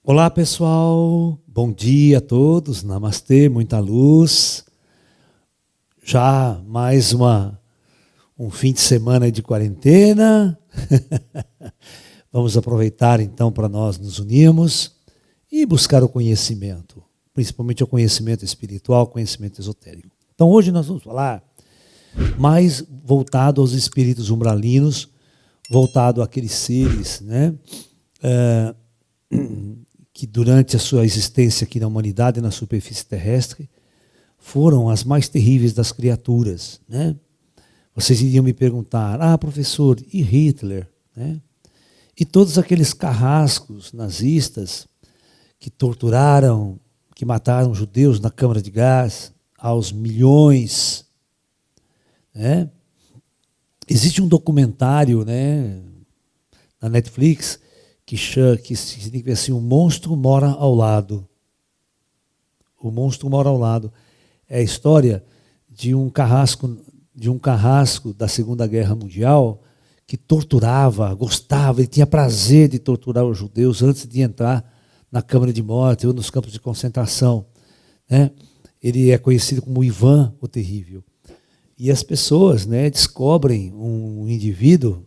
Olá pessoal, bom dia a todos, namastê, muita luz. Já mais um fim de semana de quarentena. Vamos aproveitar então para nós nos unirmos e buscar o conhecimento, principalmente o conhecimento espiritual, conhecimento esotérico. Então hoje nós vamos falar mais voltado aos espíritos umbralinos, voltado àqueles seres, né? Que durante a sua existência aqui na humanidade, na superfície terrestre, foram as mais terríveis das criaturas, né? Vocês iriam me perguntar, professor, e Hitler? Né? E todos aqueles carrascos nazistas que torturaram, que mataram judeus na câmara de gás aos milhões, né? Existe um documentário, né, na Netflix que significa assim, o monstro mora ao lado. O monstro mora ao lado. É a história de um carrasco da Segunda Guerra Mundial que torturava, gostava, ele tinha prazer de torturar os judeus antes de entrar na câmara de morte ou nos campos de concentração, né? Ele é conhecido como Ivan o Terrível. E as pessoas, né, descobrem um indivíduo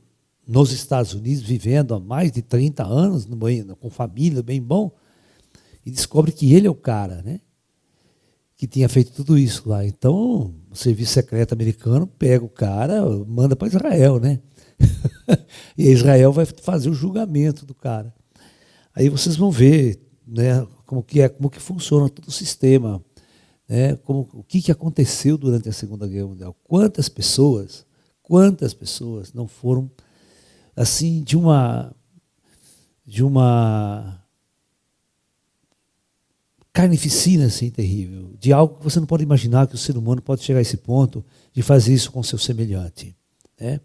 nos Estados Unidos, vivendo há mais de 30 anos, com família, bem bom, e descobre que ele é o cara, né, que tinha feito tudo isso lá. Então, o serviço secreto americano pega o cara, manda para Israel, né? E Israel vai fazer o julgamento do cara. Aí vocês vão ver, né, como que funciona todo o sistema, né, o que aconteceu durante a Segunda Guerra Mundial. Quantas pessoas não foram assim de uma carnificina assim terrível, de algo que você não pode imaginar que o ser humano pode chegar a esse ponto de fazer isso com seu semelhante, né?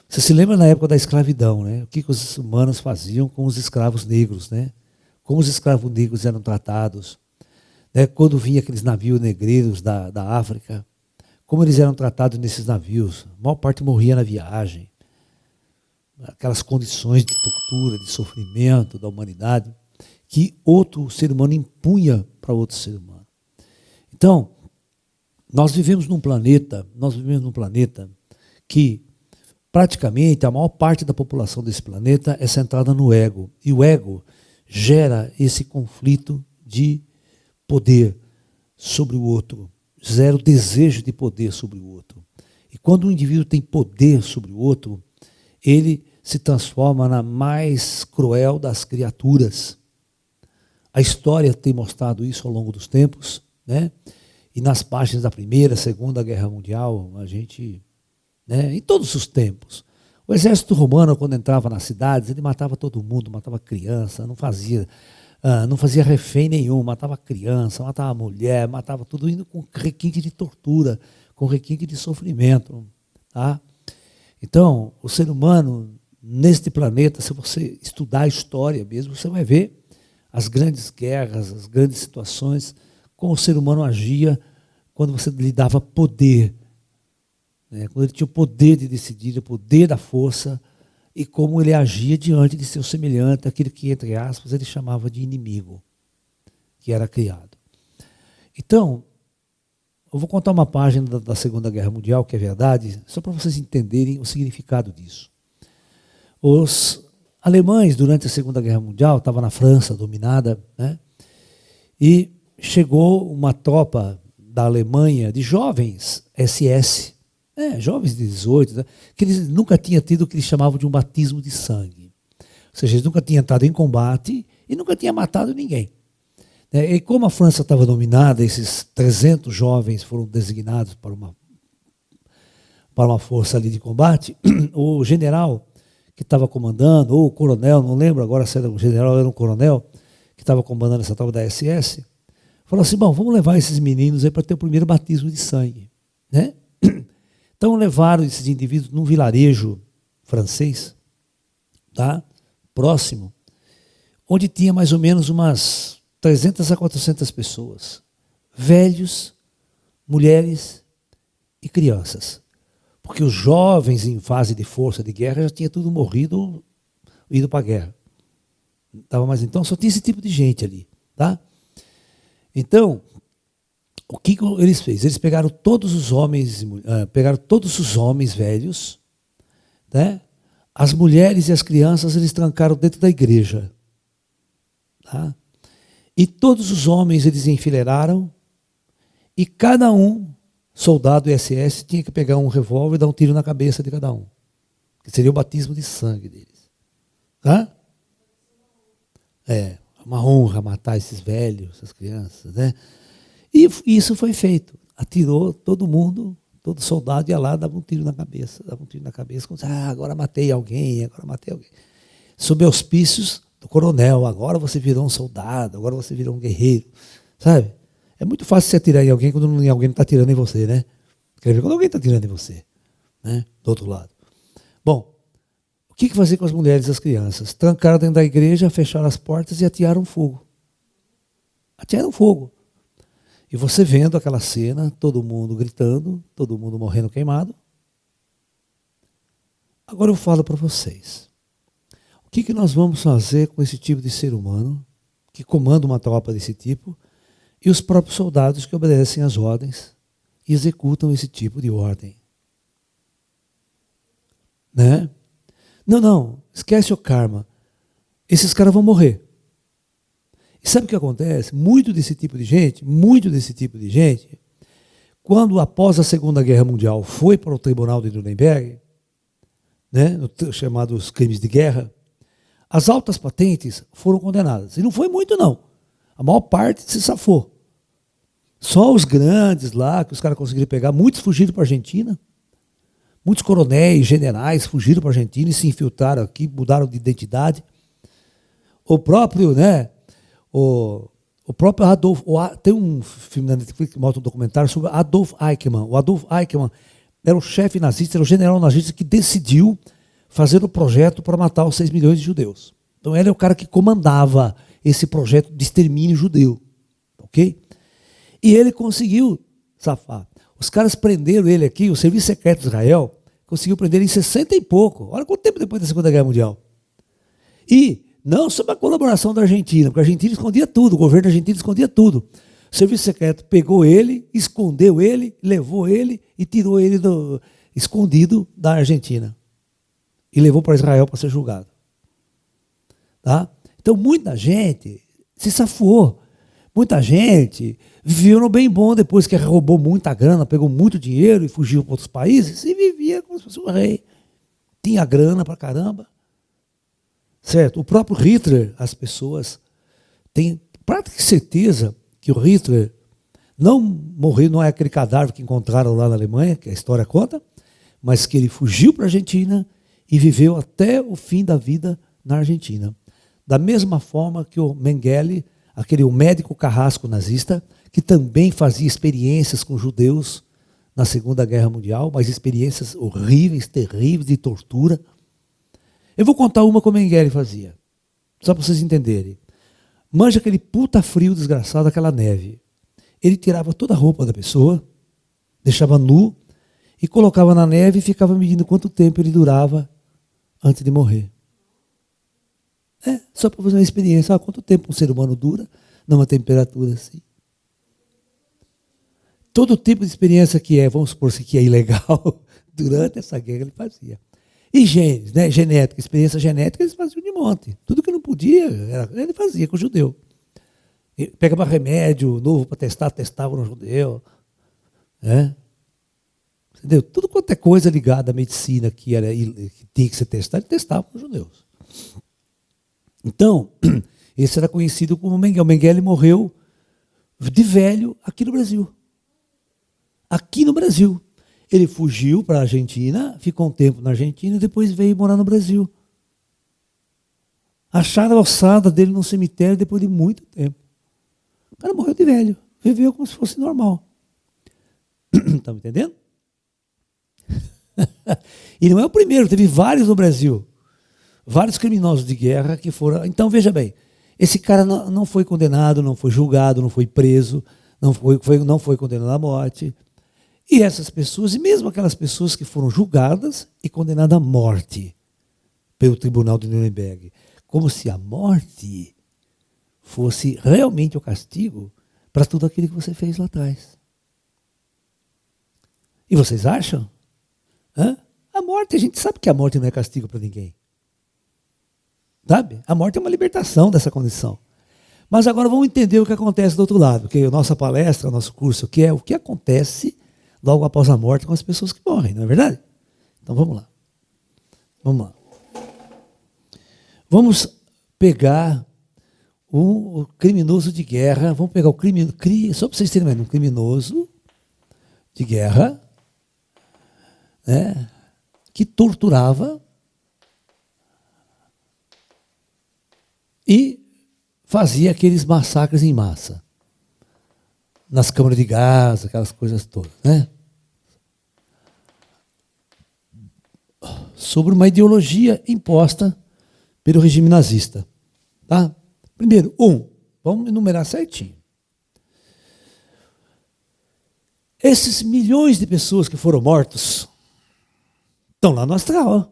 Você se lembra na época da escravidão, né? O que os humanos faziam com os escravos negros, né? Como os escravos negros eram tratados, né? Quando vinha aqueles navios negreiros da África, como eles eram tratados nesses navios. A maior parte morria na viagem. Aquelas condições de tortura, de sofrimento da humanidade, que outro ser humano impunha para outro ser humano. Então, nós vivemos num planeta que praticamente a maior parte da população desse planeta é centrada no ego. E o ego gera esse conflito de poder sobre o outro, gera o desejo de poder sobre o outro. E quando um indivíduo tem poder sobre o outro, ele se transforma na mais cruel das criaturas. A história tem mostrado isso ao longo dos tempos, né? E nas páginas da Primeira, Segunda Guerra Mundial, a gente, né, em todos os tempos. O exército romano, quando entrava nas cidades, ele matava todo mundo, matava criança, não fazia refém nenhum, matava criança, matava mulher, matava tudo, indo com requinte de tortura, com requinte de sofrimento. Tá? Então, o ser humano, neste planeta, se você estudar a história mesmo, você vai ver as grandes guerras, as grandes situações, como o ser humano agia quando você lhe dava poder, né? Quando ele tinha o poder de decidir, o poder da força, e como ele agia diante de seu semelhante, aquele que, entre aspas, ele chamava de inimigo, que era criado. Então, eu vou contar uma página da Segunda Guerra Mundial, que é verdade, só para vocês entenderem o significado disso. Os alemães, durante a Segunda Guerra Mundial, estavam na França, dominada, né? E chegou uma tropa da Alemanha, de jovens SS, jovens de 18, né? Que eles nunca tinham tido o que eles chamavam de um batismo de sangue. Ou seja, eles nunca tinham entrado em combate e nunca tinham matado ninguém. E como a França estava dominada, esses 300 jovens foram designados para uma força ali de combate, o general que estava comandando, ou o coronel, não lembro agora se era um general ou era um coronel, que estava comandando essa tropa da SS, falou assim, bom, vamos levar esses meninos aí para ter o primeiro batismo de sangue, né? Então levaram esses indivíduos num vilarejo francês, tá? Próximo, onde tinha mais ou menos umas 300 a 400 pessoas, velhos, mulheres e crianças. Porque os jovens em fase de força de guerra já tinham tudo morrido, ido para a guerra. Tava mais então, só tinha esse tipo de gente ali, tá? Então, o que eles fez? Eles pegaram todos os homens, velhos, né? As mulheres e as crianças eles trancaram dentro da igreja, tá? E todos os homens eles enfileiraram e cada um, soldado SS, tinha que pegar um revólver e dar um tiro na cabeça de cada um, que seria o batismo de sangue deles, tá? É uma honra matar esses velhos, essas crianças, né? E isso foi feito. Atirou todo mundo, todo soldado ia lá, dava um tiro na cabeça, como se, agora matei alguém. Sob auspícios do coronel, agora você virou um soldado, agora você virou um guerreiro, sabe? É muito fácil você atirar em alguém quando alguém não está atirando em você, né? Quer ver quando alguém está atirando em você, né? Do outro lado. Bom, o que fazer com as mulheres e as crianças? Trancaram dentro da igreja, fecharam as portas e atiraram fogo. Atiraram fogo. E você vendo aquela cena, todo mundo gritando, todo mundo morrendo queimado. Agora eu falo para vocês. O que nós vamos fazer com esse tipo de ser humano, que comanda uma tropa desse tipo, e os próprios soldados que obedecem às ordens e executam esse tipo de ordem? Né? Não, esquece o karma. Esses caras vão morrer. E sabe o que acontece? Muito desse tipo de gente, quando após a Segunda Guerra Mundial foi para o Tribunal de Nuremberg, né, chamados crimes de guerra, as altas patentes foram condenadas. E não foi muito, não. A maior parte se safou. Só os grandes lá, que os caras conseguiram pegar, muitos fugiram para a Argentina. Muitos coronéis, generais fugiram para a Argentina e se infiltraram aqui, mudaram de identidade. O próprio, né? O próprio Adolf, tem um filme na Netflix que mostra um documentário sobre Adolf Eichmann. O Adolf Eichmann era o chefe nazista, era o general nazista que decidiu fazer o projeto para matar os 6 milhões de judeus. Então ele é o cara que comandava esse projeto de extermínio judeu. Ok? E ele conseguiu safar. Os caras prenderam ele aqui, o Serviço Secreto de Israel conseguiu prender ele em 60 e pouco. Olha quanto tempo depois da Segunda Guerra Mundial. E não sob a colaboração da Argentina, porque a Argentina escondia tudo, o governo argentino escondia tudo. O Serviço Secreto pegou ele, escondeu ele, levou ele e tirou ele escondido da Argentina. E levou para Israel para ser julgado. Tá? Então muita gente se safou. Muita gente viveu no bem bom depois que roubou muita grana, pegou muito dinheiro e fugiu para outros países e vivia como se fosse um rei. Tinha grana pra caramba. Certo? O próprio Hitler, as pessoas têm prática certeza que o Hitler não morreu, não é aquele cadáver que encontraram lá na Alemanha, que a história conta, mas que ele fugiu para a Argentina e viveu até o fim da vida na Argentina. Da mesma forma que o Mengele, aquele médico carrasco nazista, que também fazia experiências com judeus na Segunda Guerra Mundial, mas experiências horríveis, terríveis, de tortura. Eu vou contar uma como o Mengele fazia, só para vocês entenderem. Manja aquele puta frio desgraçado, aquela neve. Ele tirava toda a roupa da pessoa, deixava nu, e colocava na neve e ficava medindo quanto tempo ele durava antes de morrer. Só para fazer uma experiência. Quanto tempo um ser humano dura numa temperatura assim? Todo tipo de experiência que vamos supor que é ilegal, durante essa guerra ele fazia. E genes, né? Genética, experiência genética, eles faziam de monte. Tudo que não podia, ele fazia com o judeu. Ele pegava remédio novo para testar, testava no judeu. Né? Entendeu? Tudo quanto é coisa ligada à medicina que tinha que ser testada, ele testava com os judeus. Então, esse era conhecido como Mengele. O Mengele morreu de velho aqui no Brasil. Aqui no Brasil. Ele fugiu para a Argentina, ficou um tempo na Argentina e depois veio morar no Brasil. Acharam a ossada dele num cemitério depois de muito tempo. O cara morreu de velho. Viveu como se fosse normal. Estão me entendendo? E não é o primeiro, teve vários no Brasil. Vários criminosos de guerra que foram... Então, veja bem, esse cara não foi condenado, não foi julgado, não foi preso, não foi condenado à morte. E essas pessoas, e mesmo aquelas pessoas que foram julgadas e condenadas à morte pelo Tribunal de Nuremberg, como se a morte fosse realmente o castigo para tudo aquilo que você fez lá atrás. E vocês acham? Hã? A morte, a gente sabe que a morte não é castigo para ninguém. Sabe? A morte é uma libertação dessa condição. Mas agora vamos entender o que acontece do outro lado, porque a nossa palestra, o nosso curso, que é o que acontece logo após a morte com as pessoas que morrem, não é verdade? Então vamos lá. Vamos lá. Vamos pegar o criminoso de guerra, vamos pegar o criminoso, só para vocês terem uma ideia, um criminoso de guerra, né, que torturava e fazia aqueles massacres em massa, nas câmaras de gás, aquelas coisas todas, né? Sobre uma ideologia imposta pelo regime nazista. Tá? Primeiro, vamos enumerar certinho. Esses milhões de pessoas que foram mortos estão lá no astral.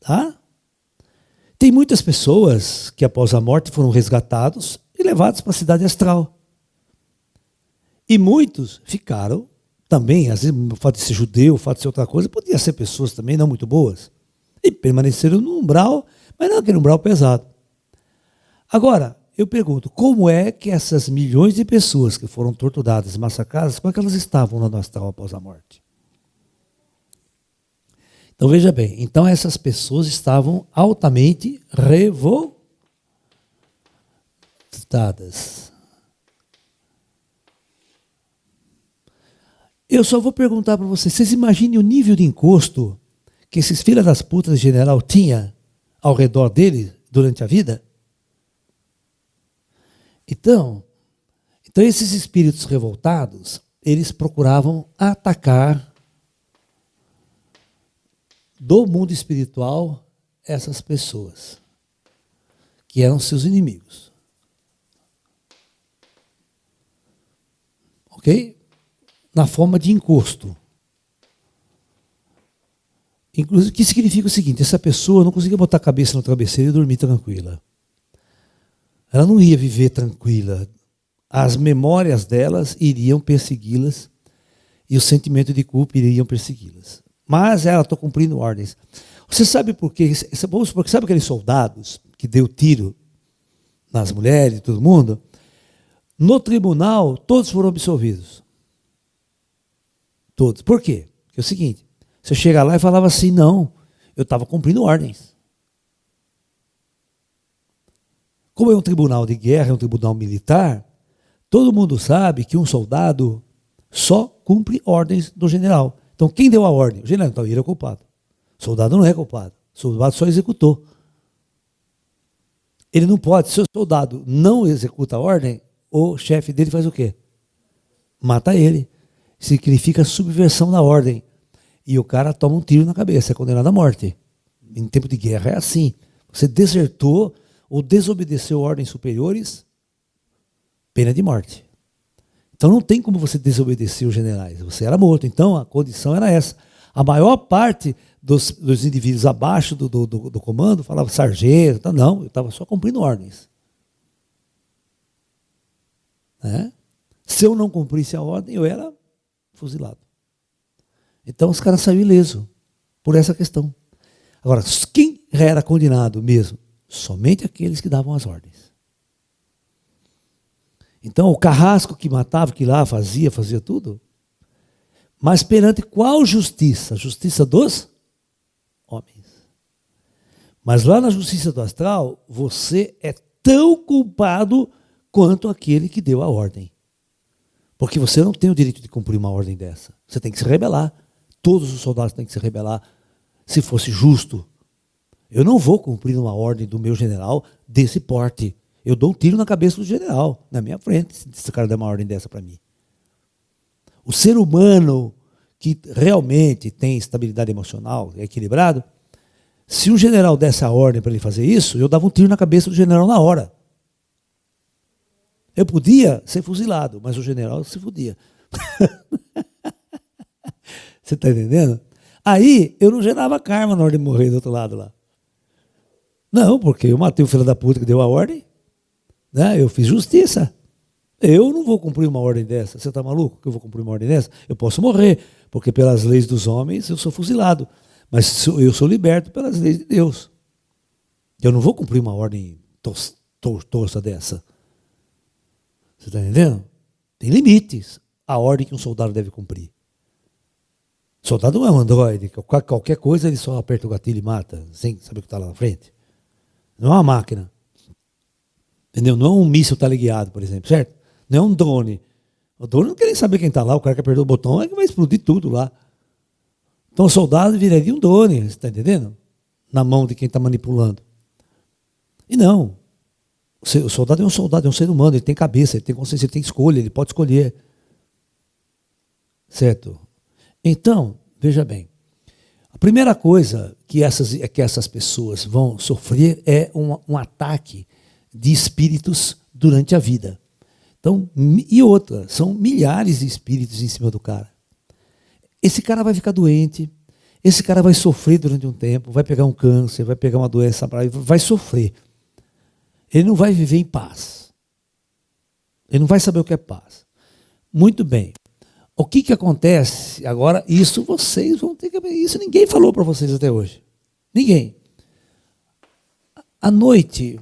Tá? Tem muitas pessoas que após a morte foram resgatados e levados para a cidade astral. E muitos ficaram também, às vezes o fato de ser judeu, o fato de ser outra coisa, podia ser pessoas também não muito boas. E permaneceram no umbral, mas não aquele umbral pesado. Agora, eu pergunto, como é que essas milhões de pessoas que foram torturadas, massacradas, como é que elas estavam lá no astral após a morte? Então veja bem, então essas pessoas estavam altamente revoltadas. Eu só vou perguntar para vocês imaginem o nível de encosto que esses filhos das putas de general tinha ao redor dele durante a vida? Então esses espíritos revoltados, eles procuravam atacar do mundo espiritual essas pessoas, que eram seus inimigos. Ok? Na forma de encosto. Inclusive, o que significa o seguinte, essa pessoa não conseguia botar a cabeça no travesseiro e dormir tranquila. Ela não ia viver tranquila. As memórias delas iriam persegui-las e o sentimento de culpa iriam persegui-las. Mas ela está cumprindo ordens. Você sabe por quê? Porque sabe aqueles soldados que deu tiro nas mulheres e todo mundo? No tribunal, todos foram absolvidos. Todos. Por quê? Porque é o seguinte, você chega lá e falava assim, não, eu estava cumprindo ordens. Como é um tribunal de guerra, é um tribunal militar, todo mundo sabe que um soldado só cumpre ordens do general. Então, quem deu a ordem? O general, então ele é culpado. O soldado não é culpado. O soldado só executou. Ele não pode, se o soldado não executa a ordem, o chefe dele faz o quê? Mata ele. Significa subversão da ordem. E o cara toma um tiro na cabeça, é condenado à morte. Em tempo de guerra é assim. Você desertou ou desobedeceu ordens superiores, pena de morte. Então não tem como você desobedecer os generais. Você era morto. Então a condição era essa. A maior parte dos indivíduos abaixo do comando falava sargento. Não, eu estava só cumprindo ordens. Se eu não cumprisse a ordem, eu era fuzilado. Então os caras saíram ilesos por essa questão. Agora, quem era condenado mesmo? Somente aqueles que davam as ordens. Então, o carrasco que matava, que lá fazia tudo. Mas perante qual justiça? A justiça dos homens. Mas lá na justiça do astral, você é tão culpado quanto aquele que deu a ordem. Porque você não tem o direito de cumprir uma ordem dessa. Você tem que se rebelar. Todos os soldados têm que se rebelar. Se fosse justo. Eu não vou cumprir uma ordem do meu general desse porte. Eu dou um tiro na cabeça do general, na minha frente, se esse cara der uma ordem dessa para mim. O ser humano que realmente tem estabilidade emocional, é equilibrado, se um general desse a ordem para ele fazer isso, eu dava um tiro na cabeça do general na hora. Eu podia ser fuzilado, mas o general se fudia. Você está entendendo? Aí eu não gerava karma na hora de morrer do outro lado lá. Não, porque eu matei o filho da puta que deu a ordem, né? Eu fiz justiça. Eu não vou cumprir uma ordem dessa. Você está maluco que eu vou cumprir uma ordem dessa? Eu posso morrer, porque pelas leis dos homens eu sou fuzilado. Mas eu sou liberto pelas leis de Deus. Eu não vou cumprir uma ordem torta dessa. Você está entendendo? Tem limites à ordem que um soldado deve cumprir. O soldado não é um androide. Qualquer coisa ele só aperta o gatilho e mata, sem saber o que está lá na frente. Não é uma máquina. Entendeu? Não é um míssil teleguiado, por exemplo, certo? Não é um drone. O drone não quer nem saber quem está lá, o cara que apertou o botão é que vai explodir tudo lá. Então o soldado viraria um drone, você está entendendo? Na mão de quem está manipulando. E não. O soldado é um soldado, é um ser humano, ele tem cabeça, ele tem consciência, ele tem escolha, ele pode escolher. Certo? Então, veja bem. A primeira coisa que essas pessoas vão sofrer é um ataque de espíritos durante a vida. Então, e outra, são milhares de espíritos em cima do cara. Esse cara vai ficar doente, esse cara vai sofrer durante um tempo, vai pegar um câncer, vai pegar uma doença, vai sofrer. Ele não vai viver em paz. Ele não vai saber o que é paz. Muito bem. O que acontece agora? Isso vocês vão ter que ver. Isso ninguém falou para vocês até hoje. Ninguém. À noite,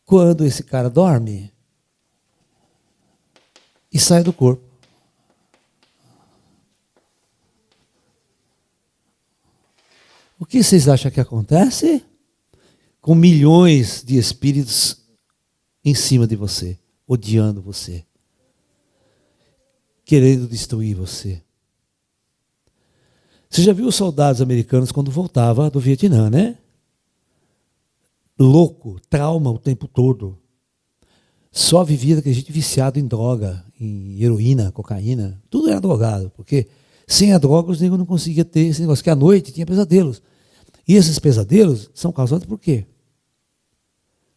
quando esse cara dorme e sai do corpo, o que vocês acham que acontece? Com milhões de espíritos em cima de você, odiando você, querendo destruir você. Você já viu os soldados americanos quando voltavam do Vietnã, né? Louco, trauma o tempo todo. Só vivia daquele gente viciado em droga, em heroína, cocaína. Tudo era drogado, porque sem a droga os negros não conseguiam ter esse negócio, que à noite tinha pesadelos. E esses pesadelos são causados por quê?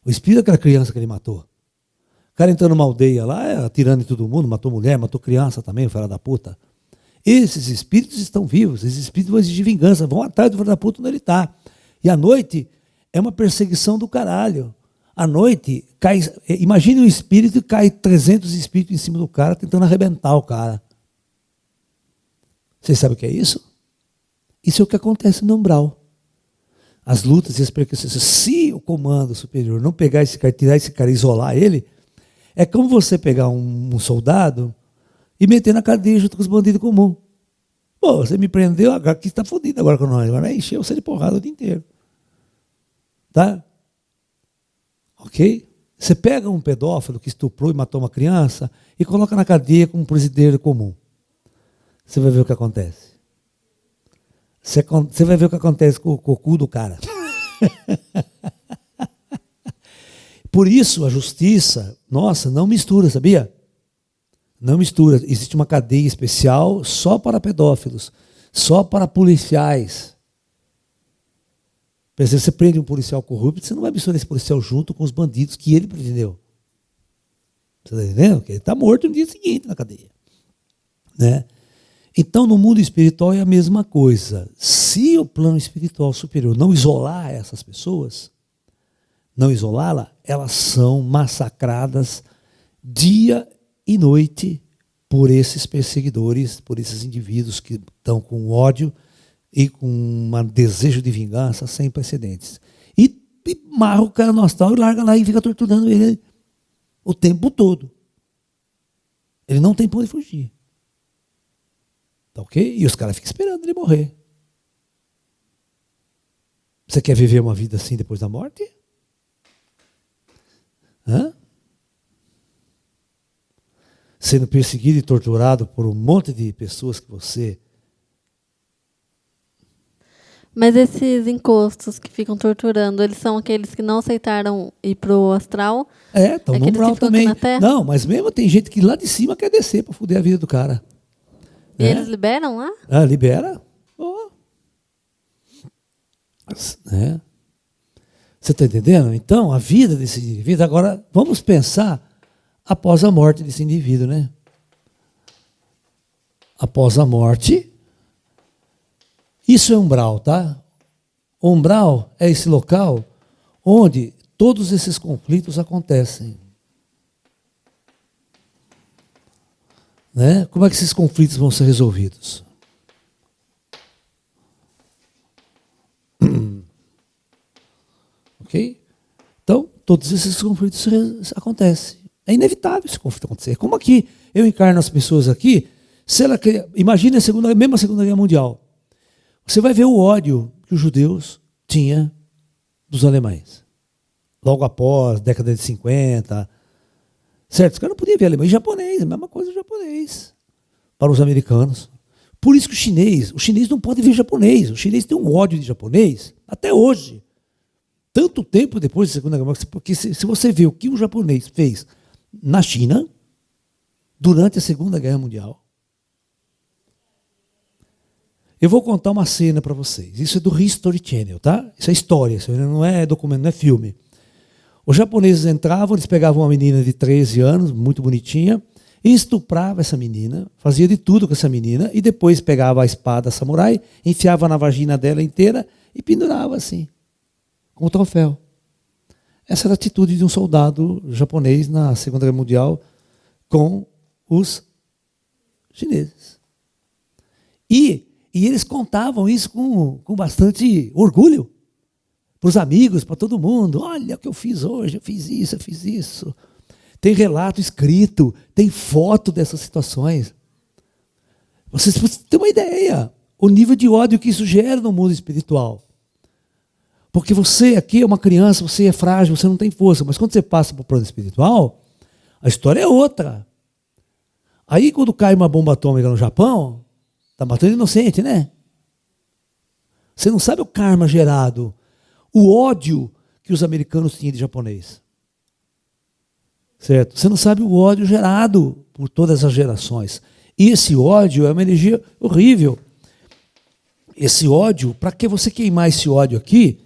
O espírito daquela criança que ele matou. O cara entrando numa aldeia lá, atirando em todo mundo, matou mulher, matou criança também, filho da puta. Esses espíritos estão vivos, esses espíritos vão exigir vingança, vão atrás do filho da puta onde ele está. E à noite é uma perseguição do caralho. À noite, imagine um espírito e cai 300 espíritos em cima do cara, tentando arrebentar o cara. Vocês sabem o que é isso? Isso é o que acontece no umbral. As lutas e as perseguições. Se o comando superior não pegar esse cara, tirar esse cara e isolar ele, é como você pegar um soldado e meter na cadeia junto com os bandidos comuns. Pô, você me prendeu, agora que está fodido agora com nós. Agora vai encher você de porrada o dia inteiro. Tá? Ok? Você pega um pedófilo que estuprou e matou uma criança e coloca na cadeia como um presidiário comum. Você vai ver o que acontece. Você vai ver o que acontece com o cu do cara. Por isso a justiça, nossa, não mistura, sabia? Não mistura. Existe uma cadeia especial só para pedófilos, só para policiais. Por exemplo, você prende um policial corrupto, você não vai misturar esse policial junto com os bandidos que ele prendeu. Você está entendendo? Porque ele está morto no dia seguinte na cadeia. Né? Então, no mundo espiritual é a mesma coisa. Se o plano espiritual superior não isolar essas pessoas, não isolá-la, elas são massacradas dia e noite por esses perseguidores, por esses indivíduos que estão com ódio e com um desejo de vingança sem precedentes. E marra o cara no astral e larga lá e fica torturando ele o tempo todo. Ele não tem para onde fugir. Tá ok? E os caras ficam esperando ele morrer. Você quer viver uma vida assim depois da morte? Hã? Sendo perseguido e torturado por um monte de pessoas que você... Mas esses encostos que ficam torturando, eles são aqueles que não aceitaram ir pro astral? Estão no umbral também. Na terra? Não, mas mesmo tem gente que lá de cima quer descer para foder a vida do cara. E eles liberam lá? Libera. Oh. Você está entendendo? Então, a vida desse indivíduo... Agora, vamos pensar após a morte desse indivíduo, né? Após a morte... Isso é umbral, tá? O umbral é esse local onde todos esses conflitos acontecem. Né? Como é que esses conflitos vão ser resolvidos? Ok? Então, todos esses conflitos acontecem. É inevitável esse conflito acontecer. Como aqui, eu encarno as pessoas aqui, se ela imagine mesmo a Segunda Guerra Mundial. Você vai ver o ódio que os judeus tinham dos alemães. Logo após, década de 50. Certo? Os caras não podiam ver alemão e japonês, a mesma coisa do japonês. Para os americanos. Por isso que o chinês não pode ver japonês. O chinês tem um ódio de japonês até hoje. Tanto tempo depois da Segunda Guerra Mundial, porque se você vê o que o japonês fez na China, durante a Segunda Guerra Mundial, eu vou contar uma cena para vocês. Isso é do History Channel, tá? Isso é história, isso não é documento, não é filme. Os japoneses entravam, eles pegavam uma menina de 13 anos, muito bonitinha, e estuprava essa menina, fazia de tudo com essa menina, e depois pegava a espada samurai, enfiava na vagina dela inteira e pendurava assim, como troféu. Essa era a atitude de um soldado japonês na Segunda Guerra Mundial com os chineses. E eles contavam isso com bastante orgulho para os amigos, para todo mundo. Olha o que eu fiz hoje, eu fiz isso, eu fiz isso. Tem relato escrito, tem foto dessas situações. Vocês têm uma ideia, o nível de ódio que isso gera no mundo espiritual. Porque você aqui é uma criança, você é frágil, você não tem força, mas quando você passa para o plano espiritual, a história é outra. Aí quando cai uma bomba atômica no Japão, está matando inocente, né? Você não sabe o karma gerado, o ódio que os americanos tinham de japonês. Certo? Você não sabe o ódio gerado por todas as gerações. E esse ódio é uma energia horrível. Esse ódio, para que você queimar esse ódio aqui,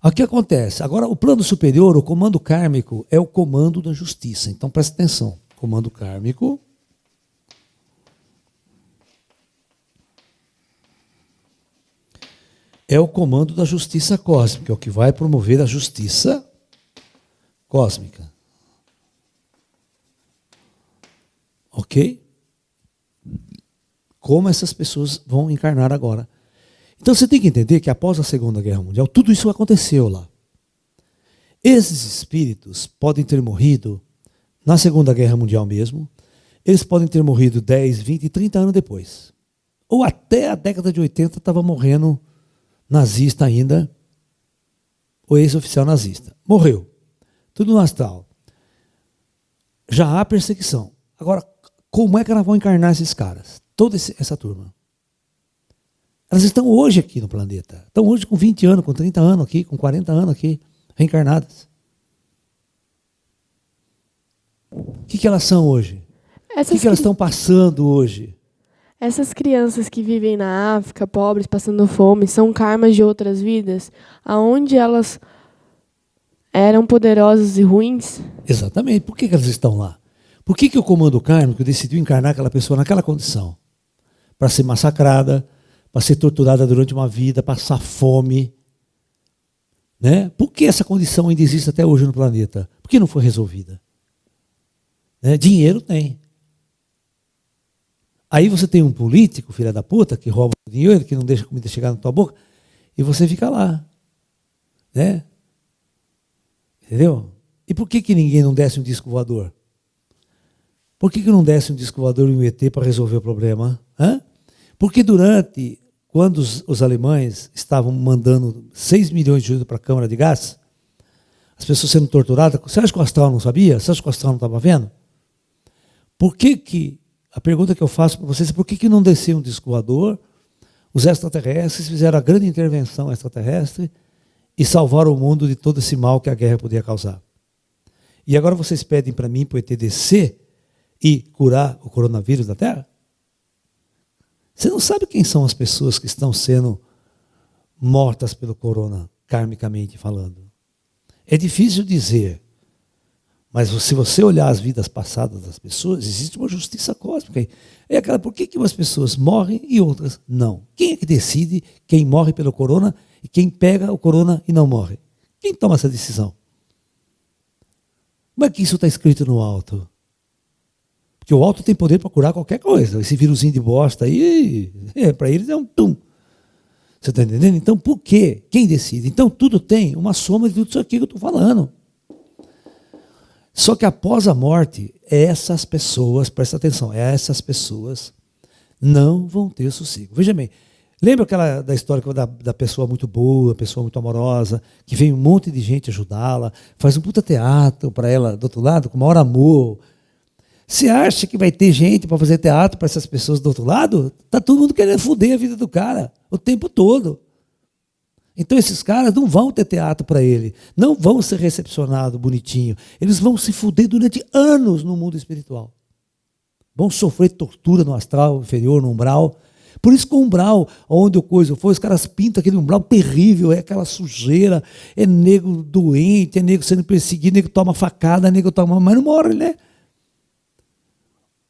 o que acontece? Agora, o plano superior, o comando kármico, é o comando da justiça. Então, presta atenção. Comando kármico é o comando da justiça cósmica, é o que vai promover a justiça cósmica. Ok? Como essas pessoas vão encarnar agora. Então você tem que entender que após a Segunda Guerra Mundial, tudo isso aconteceu lá. Esses espíritos podem ter morrido na Segunda Guerra Mundial mesmo, eles podem ter morrido 10, 20, 30 anos depois. Ou até a década de 80 estava morrendo nazista ainda, o ex-oficial nazista. Morreu. Tudo no astral. Já há perseguição. Agora, como é que elas vão encarnar esses caras? Toda essa turma. Elas estão hoje aqui no planeta. Estão hoje com 20 anos, com 30 anos aqui, com 40 anos aqui, reencarnadas. O que elas são hoje? O que elas estão passando hoje? Essas crianças que vivem na África, pobres, passando fome, são karmas de outras vidas, aonde elas eram poderosas e ruins? Exatamente. Por que elas estão lá? Por que o comando kármico decidiu encarnar aquela pessoa naquela condição? Para ser massacrada, para ser torturada durante uma vida, passar fome. Né? Por que essa condição ainda existe até hoje no planeta? Por que não foi resolvida? Né? Dinheiro tem. Aí você tem um político, filha da puta, que rouba o dinheiro, que não deixa a comida chegar na tua boca, e você fica lá. Né? Entendeu? E por que ninguém não desce um disco voador? Por que não desce um disco voador e um ET para resolver o problema? Hã? Porque quando os alemães estavam mandando 6 milhões de judeus para a Câmara de Gás, as pessoas sendo torturadas, você acha que o astral não sabia? Você acha que o astral não estava vendo? A pergunta que eu faço para vocês é por que não desceu um disco voador, os extraterrestres fizeram a grande intervenção extraterrestre e salvaram o mundo de todo esse mal que a guerra podia causar. E agora vocês pedem para mim, para o ET descer e curar o coronavírus da Terra? Você não sabe quem são as pessoas que estão sendo mortas pelo corona, karmicamente falando. É difícil dizer, mas se você olhar as vidas passadas das pessoas, existe uma justiça cósmica. É aquela, por que umas pessoas morrem e outras não? Quem é que decide quem morre pelo corona e quem pega o corona e não morre? Quem toma essa decisão? Como é que isso está escrito no alto? Porque o alto tem poder para curar qualquer coisa. Esse vírusinho de bosta aí, para eles é um tum. Você está entendendo? Então, por quê? Quem decide? Então, tudo tem uma soma de tudo isso aqui que eu estou falando. Só que após a morte, essas pessoas, presta atenção, essas pessoas não vão ter sossego. Veja bem, lembra aquela da história da pessoa muito boa, pessoa muito amorosa, que vem um monte de gente ajudá-la, faz um puta teatro para ela do outro lado, com o maior amor. Você acha que vai ter gente para fazer teatro para essas pessoas do outro lado? Está todo mundo querendo foder a vida do cara o tempo todo. Então esses caras não vão ter teatro para ele, não vão ser recepcionados bonitinho. Eles vão se foder durante anos no mundo espiritual. Vão sofrer tortura no astral inferior, no umbral. Por isso que o umbral, onde o coisa foi, os caras pintam aquele umbral terrível, é aquela sujeira, é nego doente, é nego sendo perseguido, nego toma facada, nego toma, mas não morre, né?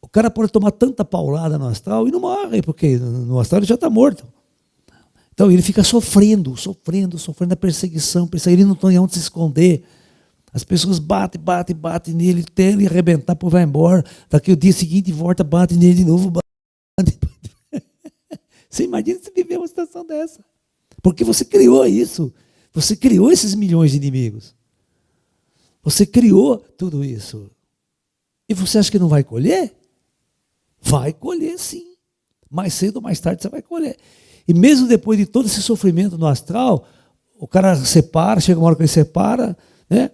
O cara pode tomar tanta paulada no astral e não morre, porque no astral ele já está morto. Então ele fica sofrendo a perseguição, ele não tem onde se esconder. As pessoas batem nele, até ele arrebentar, pô, vai embora. Daqui o dia seguinte volta, bate nele de novo. Bate. Você imagina se viver uma situação dessa. Porque você criou isso. Você criou esses milhões de inimigos. Você criou tudo isso. E você acha que não vai colher? Vai colher sim. Mais cedo ou mais tarde você vai colher. E mesmo depois de todo esse sofrimento no astral, o cara separa, chega uma hora que ele separa, né?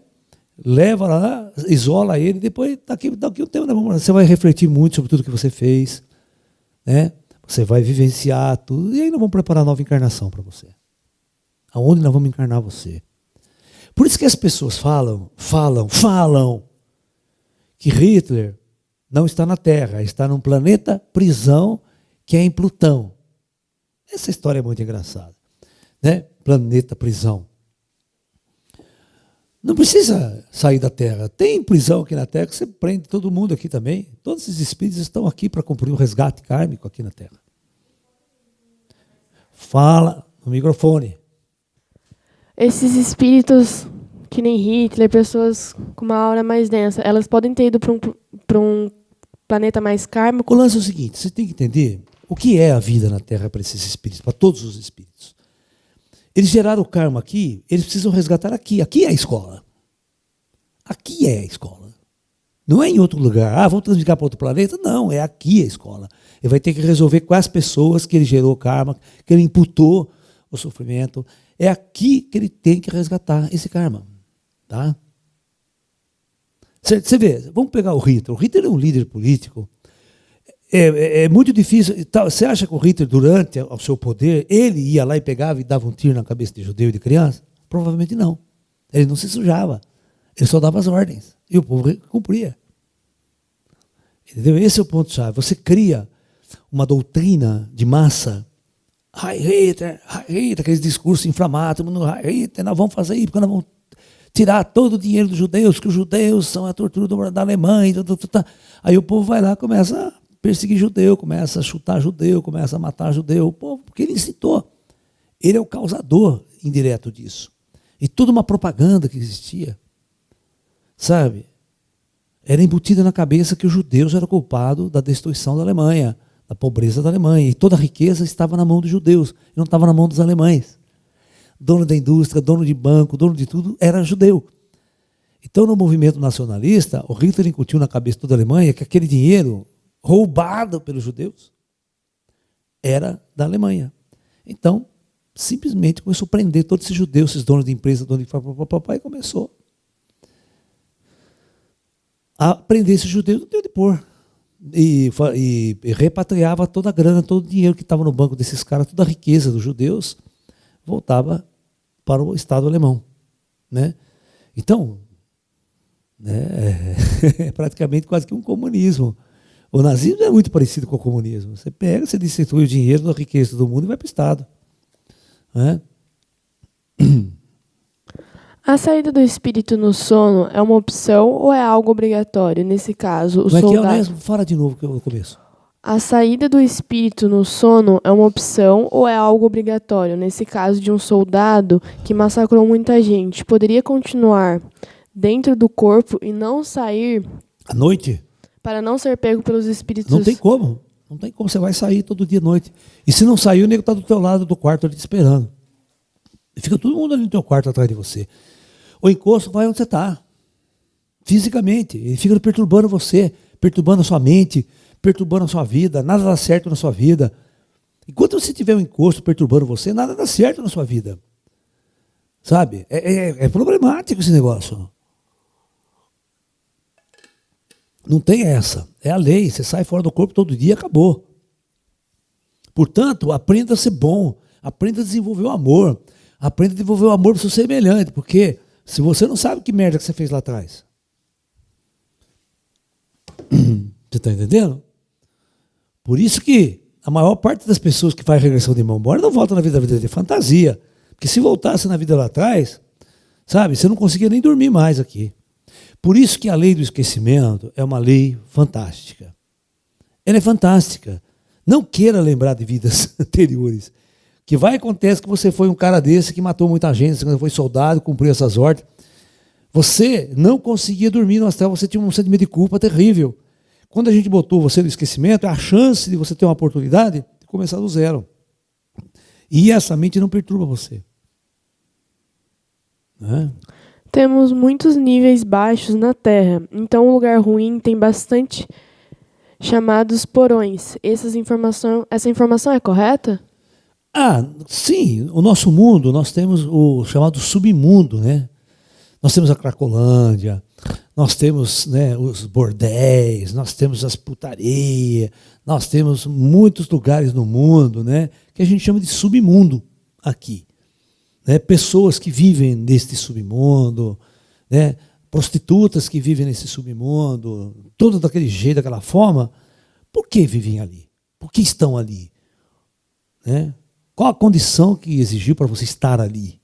Leva lá, isola ele, depois daqui um tempo você vai refletir muito sobre tudo que você fez, né? Você vai vivenciar tudo, e aí nós vamos preparar a nova encarnação para você. Aonde nós vamos encarnar você. Por isso que as pessoas falam que Hitler não está na Terra, está num planeta prisão que é em Plutão. Essa história é muito engraçada, né? Planeta prisão. Não precisa sair da Terra. Tem prisão aqui na Terra que você prende todo mundo aqui também. Todos esses espíritos estão aqui para cumprir o resgate kármico aqui na Terra. Fala no microfone. Esses espíritos, que nem Hitler, pessoas com uma aura mais densa, elas podem ter ido para um planeta mais kármico? O lance é o seguinte, você tem que entender o que é a vida na Terra para esses espíritos, para todos os espíritos. Eles geraram o karma aqui, eles precisam resgatar aqui. Aqui é a escola. Aqui é a escola. Não é em outro lugar. Ah, vamos transmitir para outro planeta? Não, é aqui a escola. Ele vai ter que resolver com as pessoas que ele gerou o karma, que ele imputou o sofrimento. É aqui que ele tem que resgatar esse karma. Tá? Você vê, vamos pegar o Hitler. O Hitler é um líder político. É muito difícil. Você acha que o Hitler, durante o seu poder, ele ia lá e pegava e dava um tiro na cabeça de judeu e de criança? Provavelmente não. Ele não se sujava. Ele só dava as ordens. E o povo cumpria. Entendeu? Esse é o ponto-chave. Você cria uma doutrina de massa. Heil Hitler, aqueles discursos inflamados. Heil Hitler, nós vamos fazer isso, porque nós vamos tirar todo o dinheiro dos judeus, que os judeus são a tortura da Alemanha. Aí o povo vai lá e começa a perseguir judeu, começa a chutar judeu, começa a matar judeu, o povo, porque ele incitou. Ele é o causador indireto disso. E toda uma propaganda que existia, sabe, era embutida na cabeça que os judeus eram culpados da destruição da Alemanha, da pobreza da Alemanha, e toda a riqueza estava na mão dos judeus, e não estava na mão dos alemães. Dono da indústria, dono de banco, dono de tudo, era judeu. Então, no movimento nacionalista, o Hitler incutiu na cabeça de toda a Alemanha que aquele dinheiro roubado pelos judeus era da Alemanha. Então, simplesmente começou a prender todos esses judeus, esses donos de empresa, donos de papai, e começou a prender esses judeus, não deu de pôr. E repatriava toda a grana, todo o dinheiro que estava no banco desses caras, toda a riqueza dos judeus, voltava para o Estado alemão. Né? Então, né, é praticamente quase que um comunismo. O nazismo é muito parecido com o comunismo. Você pega, você distribui o dinheiro da riqueza do mundo e vai para o Estado. Né? A saída do espírito no sono é uma opção ou é algo obrigatório? Nesse caso, o Como é que é soldado... mesmo? Fala de novo que eu começo. A saída do espírito no sono é uma opção ou é algo obrigatório? Nesse caso de um soldado que massacrou muita gente, poderia continuar dentro do corpo e não sair À noite, para não ser pego pelos espíritos? não tem como. Não tem como, você vai sair todo dia à noite. E se não sair, o nego está do teu lado do quarto ali te esperando. E fica todo mundo ali no teu quarto atrás de você. O encosto vai onde você está. Fisicamente. Ele fica perturbando você, perturbando a sua mente, perturbando a sua vida. Nada dá certo na sua vida. Enquanto você tiver um encosto perturbando você, nada dá certo na sua vida. Sabe? É problemático esse negócio. Não tem essa. É a lei. Você sai fora do corpo todo dia e acabou. Portanto, aprenda a ser bom. Aprenda a desenvolver o amor. Aprenda a desenvolver o amor para o seu semelhante. Porque se você não sabe que merda que você fez lá atrás. Você está entendendo? Por isso que a maior parte das pessoas que faz regressão de irmão embora não volta na vida de fantasia. Porque se voltasse na vida lá atrás, sabe, você não conseguia nem dormir mais aqui. Por isso que a lei do esquecimento é uma lei fantástica. Ela é fantástica. Não queira lembrar de vidas anteriores. Que vai acontecer que você foi um cara desse que matou muita gente, você foi soldado, cumpriu essas ordens. Você não conseguia dormir no astral, você tinha um sentimento de culpa terrível. Quando a gente botou você no esquecimento, é a chance de você ter uma oportunidade de começar do zero. E essa mente não perturba você. Né? Temos muitos níveis baixos na Terra, então um lugar ruim tem bastante chamados porões. Essa informação é correta? Sim. O nosso mundo, nós temos o chamado submundo, né? Nós temos a Cracolândia, nós temos, né, os bordéis, nós temos as putarias, nós temos muitos lugares no mundo, né, que a gente chama de submundo aqui. Né? Pessoas que vivem neste submundo, né, prostitutas que vivem nesse submundo, tudo daquele jeito, daquela forma. Por que vivem ali? Por que estão ali? Né? Qual a condição que exigiu para você estar ali?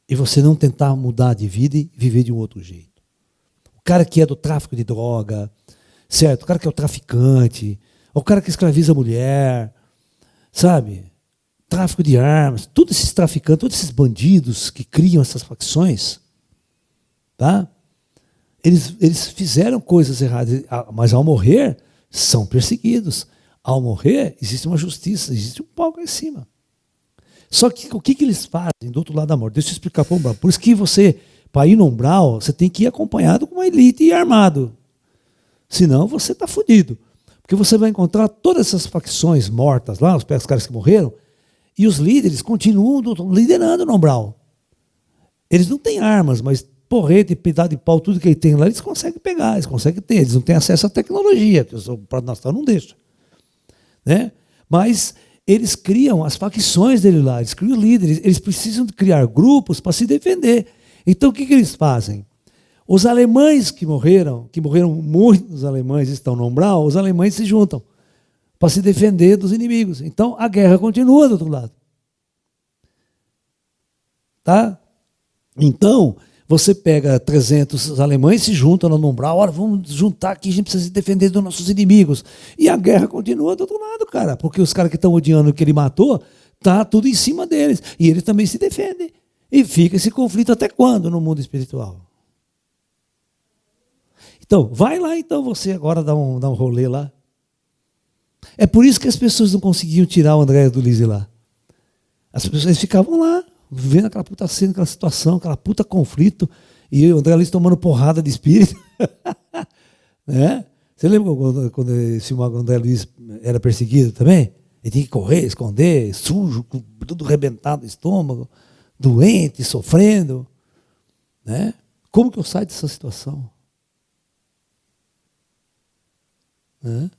E você não tentar mudar de vida e viver de um outro jeito. O cara que é do tráfico de droga, certo? O cara que é o traficante, o cara que escraviza a mulher, sabe? Tráfico de armas, todos esses traficantes, todos esses bandidos que criam essas facções, tá? Eles fizeram coisas erradas, mas ao morrer, são perseguidos. Ao morrer, existe uma justiça, existe um palco em cima. Só que o que eles fazem do outro lado da morte? Deixa eu explicar para o umbral. Por isso que você, para ir no umbral, você tem que ir acompanhado com uma elite e armado. Senão você está fodido. Porque você vai encontrar todas essas facções mortas lá, os caras que morreram, e os líderes continuam liderando no umbral. Eles não têm armas, mas porrete, pedaço de pau, tudo que ele tem lá, eles conseguem pegar, eles conseguem ter. Eles não têm acesso à tecnologia, que o Padre Natal não deixa. Né? Mas eles criam as facções dele lá, eles criam líderes, eles precisam criar grupos para se defender. Então o que eles fazem? Os alemães que morreram muitos alemães estão no umbral, os alemães se juntam para se defender dos inimigos. Então a guerra continua do outro lado. Tá? Então, você pega 300 alemães, se juntam no umbral, olha, vamos juntar aqui, a gente precisa se defender dos nossos inimigos. E a guerra continua do outro lado, cara, porque os caras que estão odiando o que ele matou, tá tudo em cima deles. E eles também se defendem. E fica esse conflito até quando no mundo espiritual? Então, vai lá então você agora dar um rolê lá. É por isso que as pessoas não conseguiam tirar o André do Lise lá. As pessoas eles ficavam lá, vendo aquela puta cena, aquela situação, aquela puta conflito, e o André Luiz tomando porrada de espírito. Né? Você lembra quando esse André Luiz era perseguido também? Ele tinha que correr, esconder, sujo, com tudo rebentado no estômago, doente, sofrendo. Né? Como que eu saio dessa situação? Né?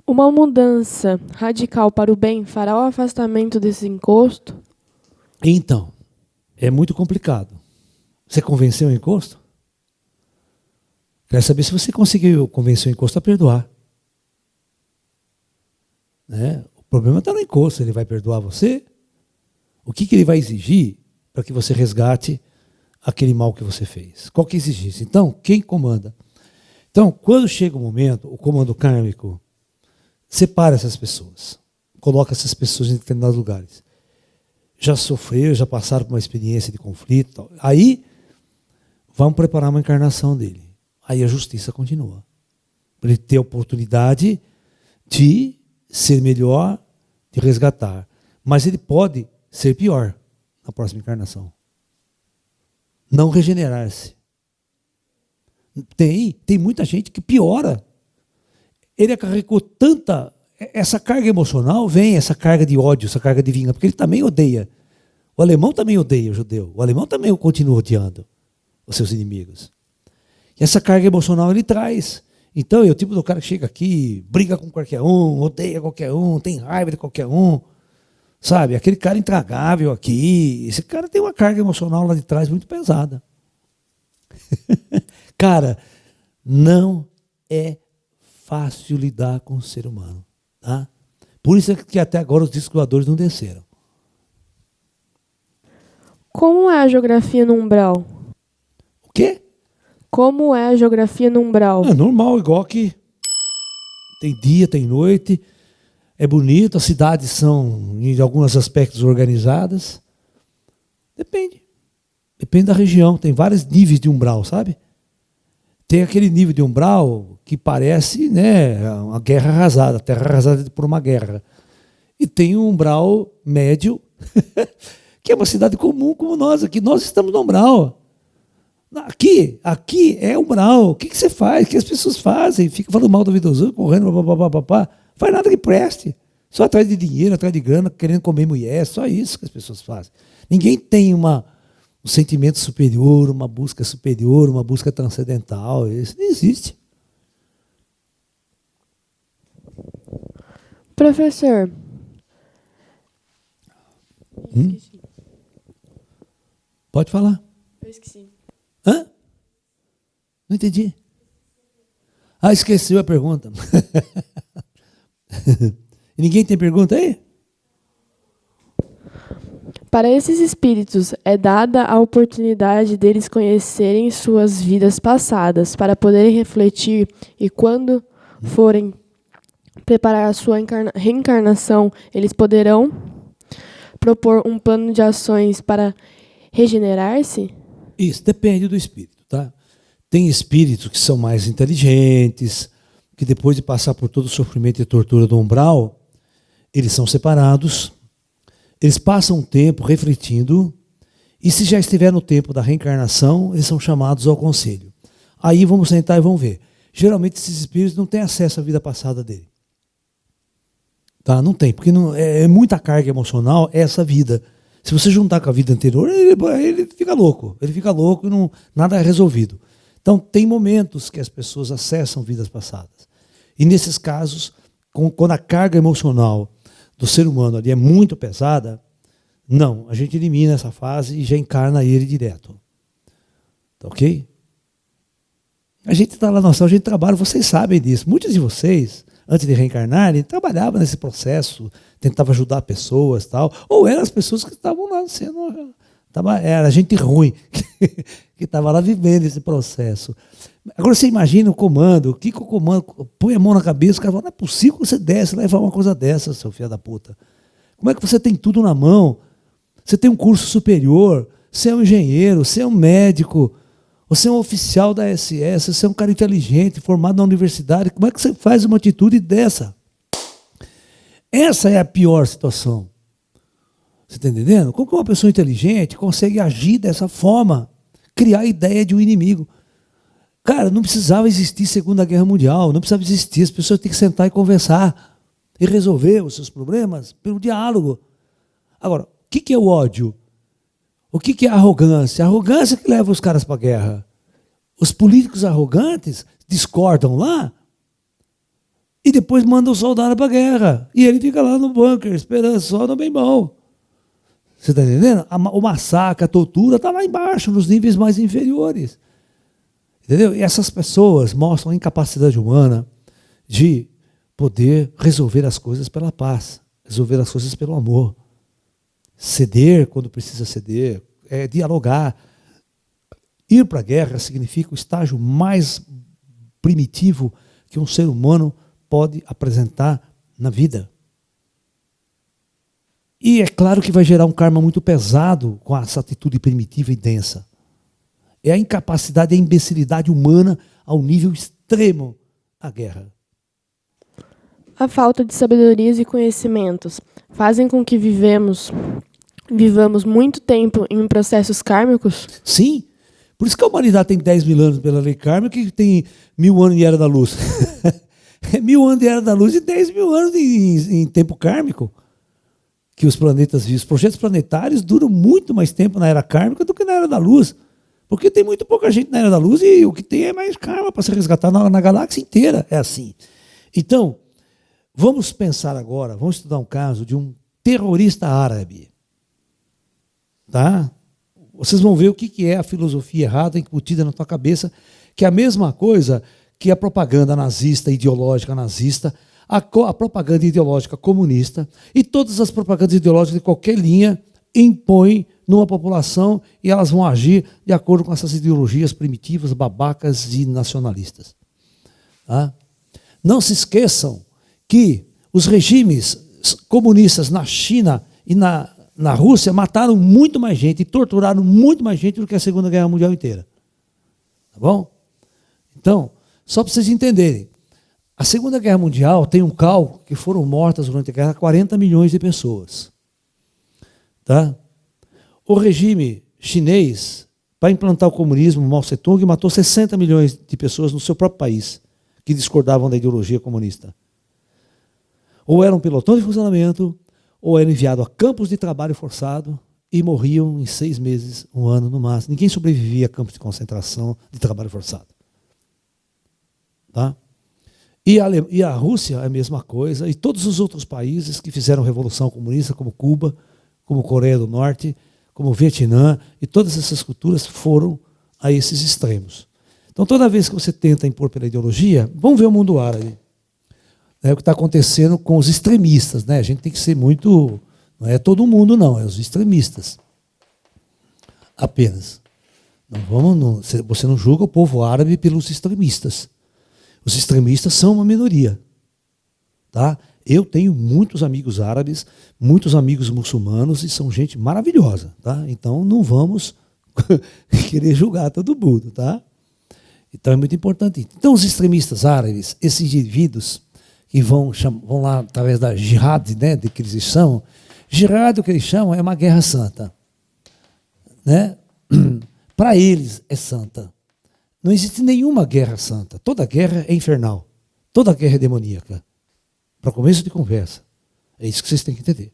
Uma mudança radical para o bem fará o afastamento desse encosto? Então, é muito complicado. Você convenceu o encosto? Quero saber se você conseguiu convencer o encosto a perdoar. Né? O problema está no encosto. Ele vai perdoar você? O que ele vai exigir para que você resgate aquele mal que você fez? Qual que é a exigência? Então, quem comanda? Então, quando chega o momento, o comando kármico separa essas pessoas, coloca essas pessoas em determinados lugares. Já sofreram, já passaram por uma experiência de conflito. Tal. Aí, vamos preparar uma encarnação dele. Aí a justiça continua. Para ele ter a oportunidade de ser melhor, de resgatar. Mas ele pode ser pior na próxima encarnação. Não regenerar-se. Tem muita gente que piora. Ele carregou tanta... Essa carga emocional vem, essa carga de ódio, essa carga de vingança, porque ele também odeia. O alemão também odeia o judeu. O alemão também continua odiando os seus inimigos. E essa carga emocional ele traz. Então, é o tipo do cara que chega aqui, briga com qualquer um, odeia qualquer um, tem raiva de qualquer um. Sabe? Aquele cara intragável aqui. Esse cara tem uma carga emocional lá de trás muito pesada. Cara, não é fácil lidar com o ser humano. Tá? Por isso é que até agora os discos voadores não desceram. Como é a geografia no umbral? O quê? Como é a geografia no umbral? É normal, igual que tem dia, tem noite, é bonito, as cidades são, em alguns aspectos, organizadas. Depende. Depende da região, tem vários níveis de umbral, sabe? Tem aquele nível de umbral que parece, né, uma guerra arrasada, a terra arrasada por uma guerra. E tem um umbral médio, que é uma cidade comum como nós aqui. Nós estamos no umbral. Aqui é umbral. O que você faz? O que as pessoas fazem? Fica falando mal do Vidozão, correndo, papapá. Faz nada que preste. Só atrás de dinheiro, atrás de grana, querendo comer mulher. Só isso que as pessoas fazem. Ninguém tem um sentimento superior, uma busca superior, uma busca transcendental. Isso não existe. Professor. Pode falar. Eu esqueci. Hã? Não entendi. Esqueci a pergunta. E ninguém tem pergunta aí? Para esses espíritos, é dada a oportunidade deles conhecerem suas vidas passadas, para poderem refletir e, quando forem preparar a sua reencarnação, eles poderão propor um plano de ações para regenerar-se? Isso depende do espírito, tá? Tem espíritos que são mais inteligentes, que depois de passar por todo o sofrimento e tortura do umbral, eles são separados, eles passam um tempo refletindo, e se já estiver no tempo da reencarnação, eles são chamados ao conselho. Aí vamos sentar e vamos ver. Geralmente esses espíritos não têm acesso à vida passada dele. Tá? Não tem, porque não, é muita carga emocional essa vida. Se você juntar com a vida anterior, ele fica louco. Ele fica louco e nada é resolvido. Então, tem momentos que as pessoas acessam vidas passadas. E nesses casos, quando a carga emocional do ser humano ali é muito pesada, não, a gente elimina essa fase e já encarna ele direto. Tá ok? A gente está lá na ação, a gente trabalha, vocês sabem disso. Muitos de vocês, antes de reencarnarem, trabalhavam nesse processo, tentava ajudar pessoas, tal, ou eram as pessoas que estavam lá sendo... Era gente ruim que estava lá vivendo esse processo. Agora você imagina o comando, o que o comando põe a mão na cabeça, o cara fala, não é possível que você desce lá e fala uma coisa dessa, seu filho da puta. Como é que você tem tudo na mão? Você tem um curso superior, você é um engenheiro, você é um médico, você é um oficial da SS, você é um cara inteligente, formado na universidade, como é que você faz uma atitude dessa? Essa é a pior situação. Você está entendendo? Como que uma pessoa inteligente consegue agir dessa forma? Criar a ideia de um inimigo. Cara, não precisava existir Segunda Guerra Mundial, não precisava existir. As pessoas têm que sentar e conversar e resolver os seus problemas pelo diálogo. Agora, o que é o ódio? O que é a arrogância? A arrogância que leva os caras para a guerra. Os políticos arrogantes discordam lá e depois mandam o soldado para a guerra. E ele fica lá no bunker, esperando só no bem bom. Você está entendendo? O massacre, a tortura está lá embaixo, nos níveis mais inferiores. Entendeu? E essas pessoas mostram a incapacidade humana de poder resolver as coisas pela paz, resolver as coisas pelo amor. Ceder quando precisa ceder, dialogar. Ir para a guerra significa o estágio mais primitivo que um ser humano pode apresentar na vida. E é claro que vai gerar um karma muito pesado com essa atitude primitiva e densa. É a incapacidade, a imbecilidade humana ao nível extremo da guerra. A falta de sabedorias e conhecimentos fazem com que vivamos muito tempo em processos kármicos? Sim, por isso que a humanidade tem 10 mil anos pela lei kármica e tem 1000 anos de era da luz. É 1000 anos de era da luz e 10 mil anos em tempo kármico. Que os planetas vivem. Os projetos planetários duram muito mais tempo na era kármica do que na era da luz. Porque tem muito pouca gente na era da luz e o que tem é mais karma para ser resgatado na galáxia inteira. É assim. Então, vamos pensar agora, vamos estudar um caso de um terrorista árabe. Tá? Vocês vão ver o que é a filosofia errada incutida na tua cabeça, que é a mesma coisa que a propaganda nazista, ideológica nazista, a propaganda ideológica comunista e todas as propagandas ideológicas de qualquer linha impõem numa população e elas vão agir de acordo com essas ideologias primitivas, babacas e nacionalistas. Tá? Não se esqueçam que os regimes comunistas na China e na Rússia mataram muito mais gente e torturaram muito mais gente do que a Segunda Guerra Mundial inteira. Tá bom? Então, só para vocês entenderem, a Segunda Guerra Mundial tem um cálculo que foram mortas durante a guerra 40 milhões de pessoas. Tá? O regime chinês, para implantar o comunismo, Mao Tse-tung matou 60 milhões de pessoas no seu próprio país, que discordavam da ideologia comunista. Ou eram pelotão de fuzilamento, ou eram enviados a campos de trabalho forçado e morriam em 6 meses, 1 ano no máximo. Ninguém sobrevivia a campos de concentração de trabalho forçado. Tá? E a Rússia é a mesma coisa, e todos os outros países que fizeram revolução comunista, como Cuba, como Coreia do Norte, como Vietnã, e todas essas culturas foram a esses extremos. Então, toda vez que você tenta impor pela ideologia, vamos ver o mundo árabe. É o que está acontecendo com os extremistas. Né? A gente tem que ser muito... Não é todo mundo, não, é os extremistas. Apenas. Você não julga o povo árabe pelos extremistas. Os extremistas são uma minoria. Tá? Eu tenho muitos amigos árabes, muitos amigos muçulmanos, e são gente maravilhosa. Tá? Então, não vamos querer julgar todo mundo. Tá? Então, é muito importante. Então, os extremistas árabes, esses indivíduos que vão lá através da jihad, né, de que eles chamam, jihad, o que eles chamam, é uma guerra santa. Né? Para eles, é santa. Não existe nenhuma guerra santa. Toda guerra é infernal. Toda guerra é demoníaca. Para começo de conversa. É isso que vocês têm que entender.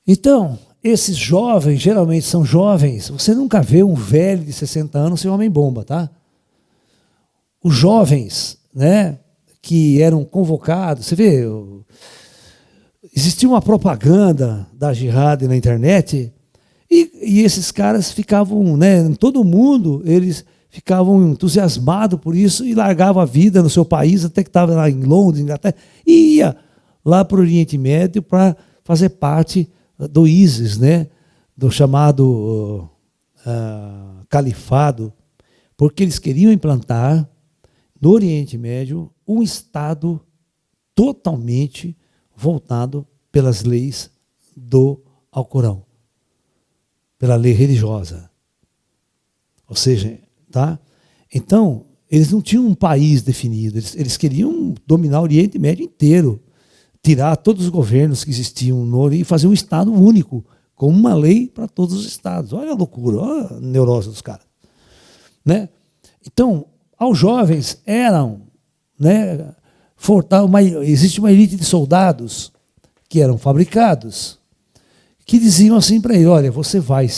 Então, esses jovens, geralmente são jovens. Você nunca vê um velho de 60 anos ser homem-bomba, tá? Os jovens, né, que eram convocados, você vê, existia uma propaganda da jihad na internet e esses caras ficavam, né, em todo mundo, eles ficavam entusiasmados por isso e largavam a vida no seu país, até que estava lá em Londres, Inglaterra, e ia lá para o Oriente Médio para fazer parte do ISIS, né, do chamado califado, porque eles queriam implantar no Oriente Médio um Estado totalmente voltado pelas leis do Alcorão, pela lei religiosa. Ou seja, tá? Então, eles não tinham um país definido, eles queriam dominar o Oriente Médio inteiro, tirar todos os governos que existiam no Oriente e fazer um Estado único, com uma lei para todos os estados. Olha a loucura, olha a neurose dos caras. Né? Então, aos jovens eram, né, existe uma elite de soldados que eram fabricados, que diziam assim para ele, olha, você vai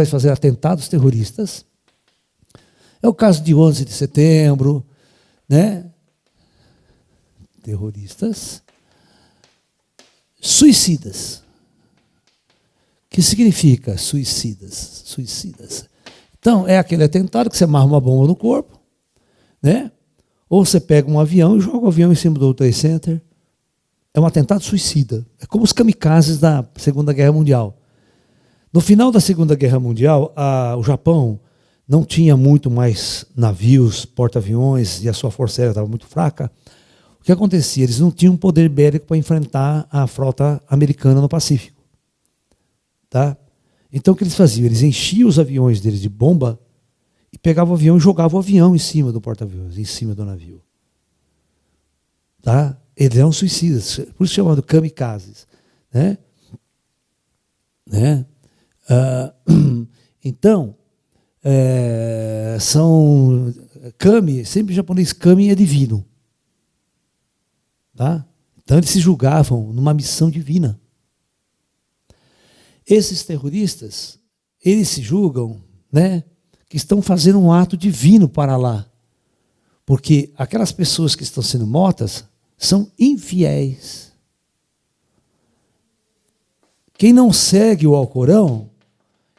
fazer atentados terroristas. É o caso de 11 de setembro, né? Terroristas suicidas. O que significa suicidas? Suicidas. Então, é aquele atentado que você amarra uma bomba no corpo, né? Ou você pega um avião e joga o avião em cima do World Trade Center. É um atentado suicida. É como os kamikazes da Segunda Guerra Mundial. No final da Segunda Guerra Mundial, o Japão não tinha muito mais navios, porta-aviões, e a sua força aérea estava muito fraca, o que acontecia? Eles não tinham poder bélico para enfrentar a frota americana no Pacífico. Tá? Então o que eles faziam? Eles enchiam os aviões deles de bomba e pegavam o avião e jogavam o avião em cima do porta-aviões, em cima do navio. Tá? Eles eram suicidas, por isso chamado kamikazes. Né? Né? Então, são kami, sempre em japonês, kami é divino. Tá? Então eles se julgavam numa missão divina. Esses terroristas, eles se julgam, né, que estão fazendo um ato divino para lá. Porque aquelas pessoas que estão sendo mortas são infiéis. Quem não segue o Alcorão,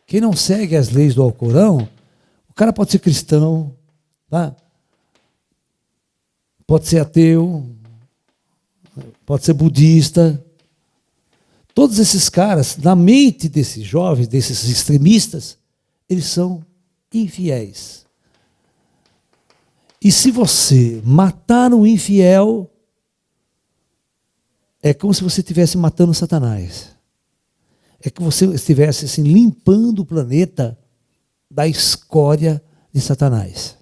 quem não segue as leis do Alcorão, o cara pode ser cristão, tá? Pode ser ateu, pode ser budista. Todos esses caras, na mente desses jovens, desses extremistas, eles são infiéis. E se você matar um infiel, é como se você estivesse matando Satanás. É que você estivesse assim, limpando o planeta da escória de Satanás.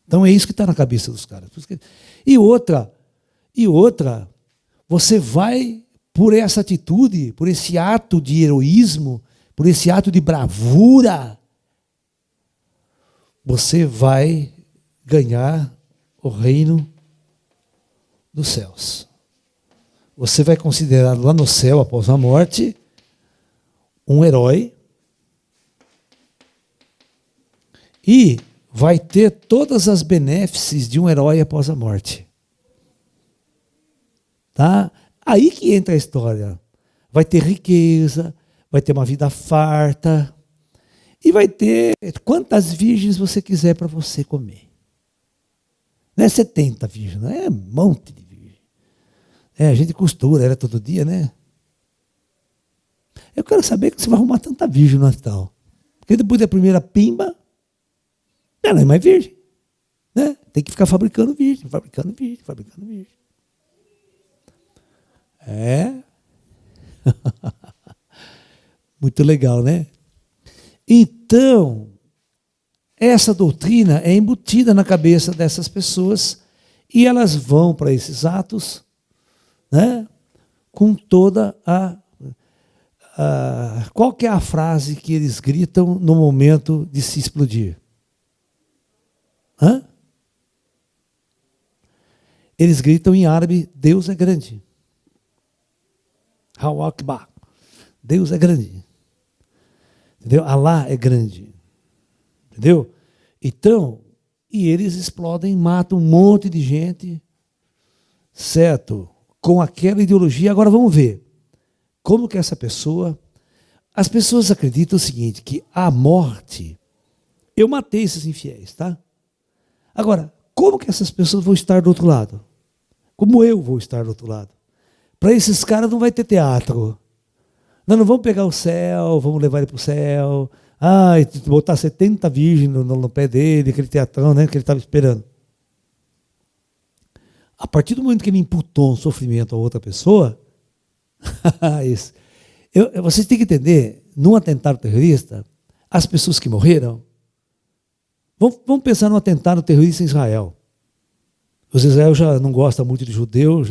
Então é isso que está na cabeça dos caras. E outra, você vai, por essa atitude, por esse ato de heroísmo, por esse ato de bravura, você vai ganhar o reino dos céus. Você vai considerar lá no céu, após a morte, um herói e vai ter todas as benéfices de um herói após a morte. Tá? Aí que entra a história. Vai ter riqueza, vai ter uma vida farta e vai ter quantas virgens você quiser para você comer. Não é 70 virgens, não é um monte de virgens. A gente costura ela todo dia, né? Eu quero saber que você vai arrumar tanta virgem no Natal. Porque depois da primeira pimba, ela é mais virgem. Né? Tem que ficar fabricando virgem. Muito legal, né? Então, essa doutrina é embutida na cabeça dessas pessoas e elas vão para esses atos, né, com toda qual que é a frase que eles gritam no momento de se explodir? Eles gritam em árabe, Deus é grande. Allahu Akbar. Deus é grande. Entendeu? Allah é grande. Entendeu? Então, e eles explodem, matam um monte de gente, certo? Com aquela ideologia. Agora vamos ver. Como que essa pessoa... As pessoas acreditam o seguinte, que a morte... Eu matei esses infiéis, tá? Agora, como que essas pessoas vão estar do outro lado? Como eu vou estar do outro lado? Para esses caras não vai ter teatro. Nós não vamos pegar o céu, vamos levar ele para o céu. Botar 70 virgens no pé dele, aquele teatrão, né, que ele estava esperando. A partir do momento que ele imputou um sofrimento a outra pessoa, vocês têm que entender, num atentado terrorista, as pessoas que morreram, vamos pensar num atentado terrorista em Israel. Os Israel já não gosta muito de judeu,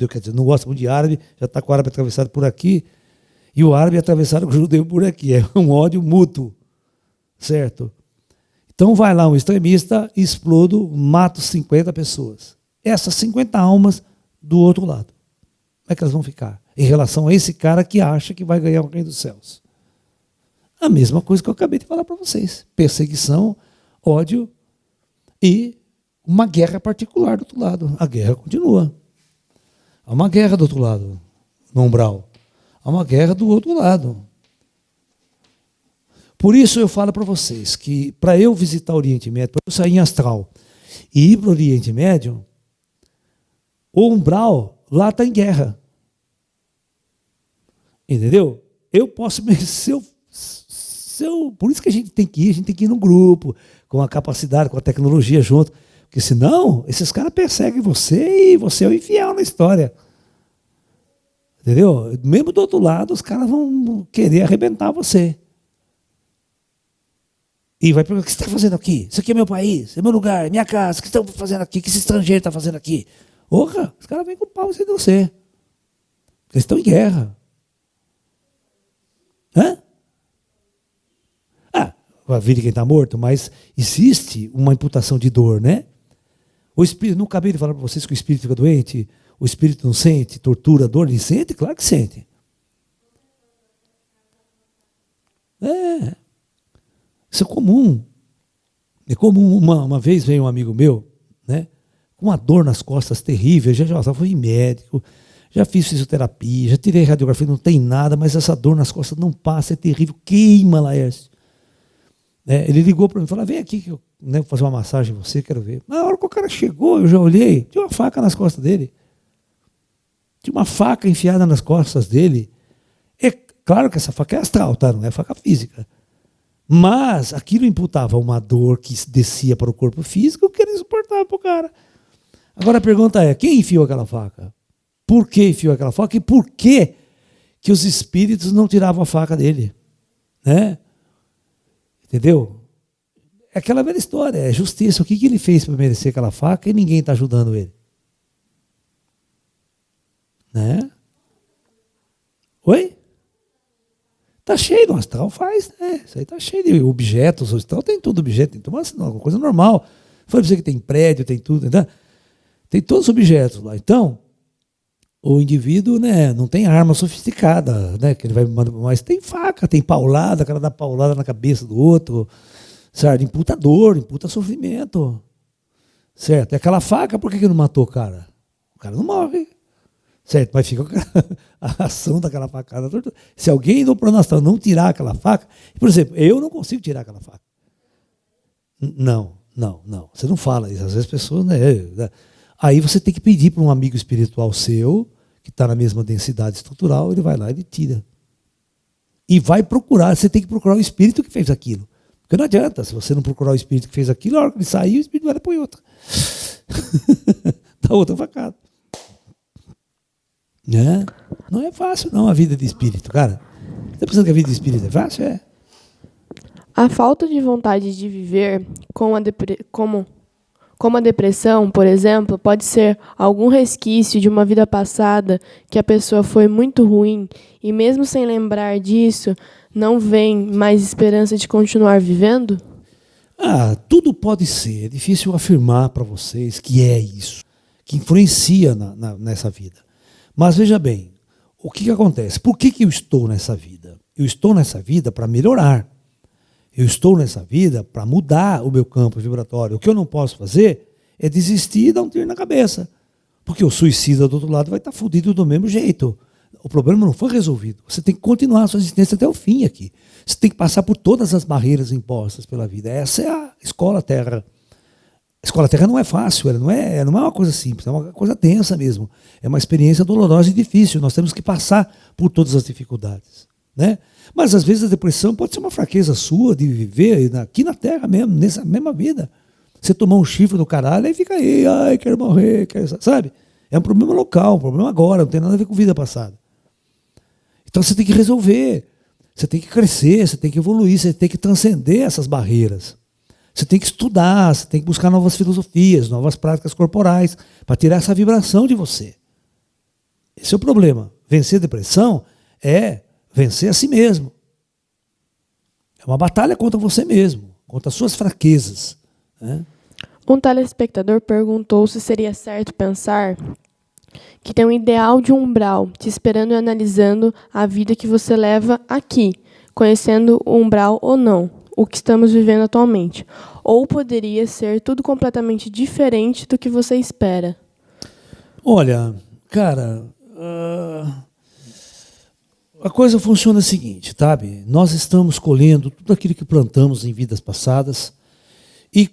quer dizer, não gosta muito de árabe, já está com o árabe atravessado por aqui, e o árabe atravessado com o judeu por aqui. É um ódio mútuo, certo? Então vai lá um extremista, explodo, mata 50 pessoas. Essas 50 almas do outro lado. Como é que elas vão ficar? Em relação a esse cara que acha que vai ganhar o reino dos céus. A mesma coisa que eu acabei de falar para vocês. Perseguição, ódio e uma guerra particular do outro lado. A guerra continua. Há uma guerra do outro lado, no umbral. Há uma guerra do outro lado. Por isso eu falo para vocês que para eu visitar o Oriente Médio, para eu sair em astral e ir para o Oriente Médio, o umbral lá está em guerra. Entendeu? Eu posso, se Por isso que a gente tem que ir num grupo, com a capacidade, com a tecnologia junto. Porque senão, esses caras perseguem você e você é o infiel na história. Entendeu? Mesmo do outro lado, os caras vão querer arrebentar você. E vai perguntar: o que você está fazendo aqui? Isso aqui é meu país, é meu lugar, é minha casa. O que estão fazendo aqui? O que esse estrangeiro está fazendo aqui? Porra, os caras vêm com o pau em cima de você. Eles estão em guerra. Hã? A vida de quem está morto, mas existe uma imputação de dor, né? O espírito, não acabei de falar para vocês que o espírito fica doente, o espírito não sente, tortura, dor, ele sente? Claro que sente. Isso é comum. É comum. Uma vez veio um amigo meu, né, com uma dor nas costas terrível, já fui médico, já fiz fisioterapia, já tirei radiografia, não tem nada, mas essa dor nas costas não passa, é terrível, queima, Laércio. Ele ligou para mim e falou: vem aqui que eu vou fazer uma massagem em você, quero ver. Na hora que o cara chegou, eu já olhei, tinha uma faca nas costas dele. Tinha uma faca enfiada nas costas dele. É claro que essa faca é astral, tá? Não é faca física. Mas aquilo imputava uma dor que descia para o corpo físico que ele suportava para o cara. Agora a pergunta é: quem enfiou aquela faca? Por que enfiou aquela faca? E por que os espíritos não tiravam a faca dele? Né? Entendeu? É aquela velha história, é justiça. O que ele fez para merecer aquela faca e ninguém está ajudando ele? Né? Oi? Está cheio, o astral faz, né? Isso aí está cheio de objetos, o astral tem tudo objeto, tem uma coisa normal. Foi para você que tem prédio, tem tudo, né? Tem todos os objetos lá. Então, o indivíduo, né, não tem arma sofisticada, né, que ele vai, mas tem faca, tem paulada, o cara dá paulada na cabeça do outro, certo? Imputa dor, imputa sofrimento, certo? É aquela faca, por que não matou o cara? O cara não morre, certo? Mas fica a ação daquela facada. Se alguém do plano astral não tirar aquela faca, por exemplo, eu não consigo tirar aquela faca. Não. Você não fala isso. Às vezes as pessoas, né? Aí você tem que pedir para um amigo espiritual seu, que está na mesma densidade estrutural, ele vai lá e ele tira. E vai procurar, você tem que procurar o espírito que fez aquilo. Porque não adianta, se você não procurar o espírito que fez aquilo, a hora que ele sair, o espírito vai lá e põe outra. Dá outra facada. Né? Não é fácil não a vida de espírito, cara. Você está pensando que a vida de espírito é fácil? É. A falta de vontade de viver, como a depressão, por exemplo, pode ser algum resquício de uma vida passada que a pessoa foi muito ruim e mesmo sem lembrar disso, não vem mais esperança de continuar vivendo? Tudo pode ser. É difícil afirmar para vocês que é isso, que influencia nessa vida. Mas veja bem, o que acontece? Por que eu estou nessa vida? Eu estou nessa vida para melhorar. Eu estou nessa vida para mudar o meu campo vibratório. O que eu não posso fazer é desistir e dar um tiro na cabeça. Porque o suicida do outro lado vai estar fudido do mesmo jeito. O problema não foi resolvido. Você tem que continuar a sua existência até o fim aqui. Você tem que passar por todas as barreiras impostas pela vida. Essa é a escola Terra. A escola Terra não é fácil, ela não é uma coisa simples, é uma coisa densa mesmo. É uma experiência dolorosa e difícil. Nós temos que passar por todas as dificuldades. Né? Mas às vezes a depressão pode ser uma fraqueza sua de viver aqui na Terra mesmo, nessa mesma vida. Você tomar um chifre do caralho e fica aí, quero morrer, sabe? É um problema local, um problema agora, não tem nada a ver com vida passada. Então você tem que resolver, você tem que crescer, você tem que evoluir, você tem que transcender essas barreiras. Você tem que estudar, você tem que buscar novas filosofias, novas práticas corporais, para tirar essa vibração de você. Esse é o problema. Vencer a depressão é vencer a si mesmo. É uma batalha contra você mesmo, contra as suas fraquezas. Né? Um telespectador perguntou se seria certo pensar que tem um ideal de umbral te esperando e analisando a vida que você leva aqui, conhecendo o umbral ou não, o que estamos vivendo atualmente. Ou poderia ser tudo completamente diferente do que você espera. Olha, cara, a coisa funciona o seguinte, sabe? Nós estamos colhendo tudo aquilo que plantamos em vidas passadas e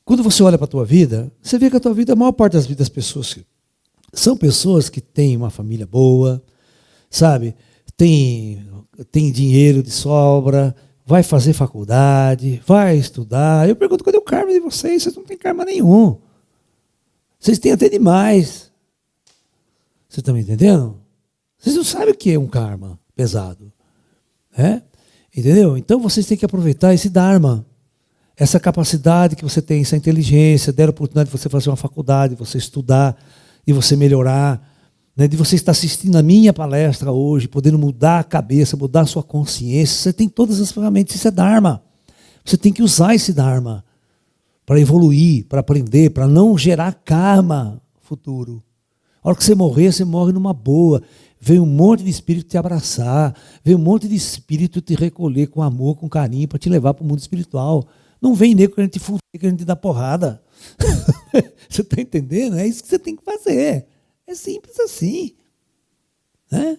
quando você olha para a tua vida, você vê que a tua vida, a maior parte das vidas das pessoas são pessoas que têm uma família boa, sabe? Tem dinheiro de sobra, vai fazer faculdade, vai estudar. Eu pergunto, cadê o karma de vocês? Vocês não têm karma nenhum. Vocês têm até demais. Vocês estão me entendendo? Vocês não sabem o que é um karma pesado. Entendeu? Então vocês têm que aproveitar esse dharma. Essa capacidade que você tem, essa inteligência, der a oportunidade de você fazer uma faculdade, de você estudar, de você melhorar, né, de você estar assistindo a minha palestra hoje, podendo mudar a cabeça, mudar a sua consciência. Você tem todas as ferramentas, isso é dharma. Você tem que usar esse dharma para evoluir, para aprender, para não gerar karma futuro. A hora que você morrer, você morre numa boa. Vem um monte de espírito te abraçar, vem um monte de espírito te recolher com amor, com carinho, para te levar para o mundo espiritual. Não vem nego querendo te fuder, querendo te dar porrada. Você está entendendo? É isso que você tem que fazer. É simples assim. Né?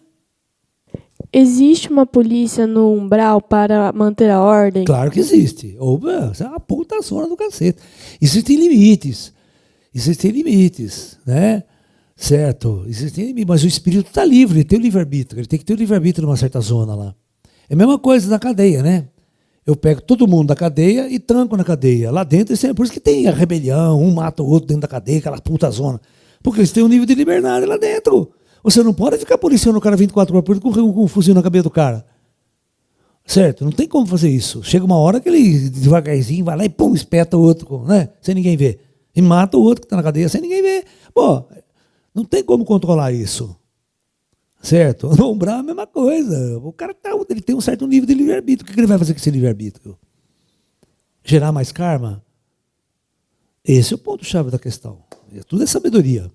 Existe uma polícia no umbral para manter a ordem? Claro que existe. Isso é uma puta zona do cacete. Existem limites. Né? Certo? Existem limites. Mas o espírito está livre, ele tem o livre-arbítrio. Ele tem que ter o livre-arbítrio numa certa zona lá. É a mesma coisa na cadeia, né? Eu pego todo mundo da cadeia e tranco na cadeia. Lá dentro, por isso que tem a rebelião, um mata o outro dentro da cadeia, aquela puta zona. Porque eles têm um nível de liberdade lá dentro. Você não pode ficar policiando o cara 24 horas por dia com um fuzil na cabeça do cara. Certo? Não tem como fazer isso. Chega uma hora que ele, devagarzinho, vai lá e pum, espeta o outro, né? Sem ninguém ver. E mata o outro que está na cadeia sem ninguém ver. Pô, não tem como controlar isso. Certo? No umbral é a mesma coisa. O cara ele tem um certo nível de livre-arbítrio. O que ele vai fazer com esse livre-arbítrio? Gerar mais karma? Esse é o ponto-chave da questão. Tudo é sabedoria.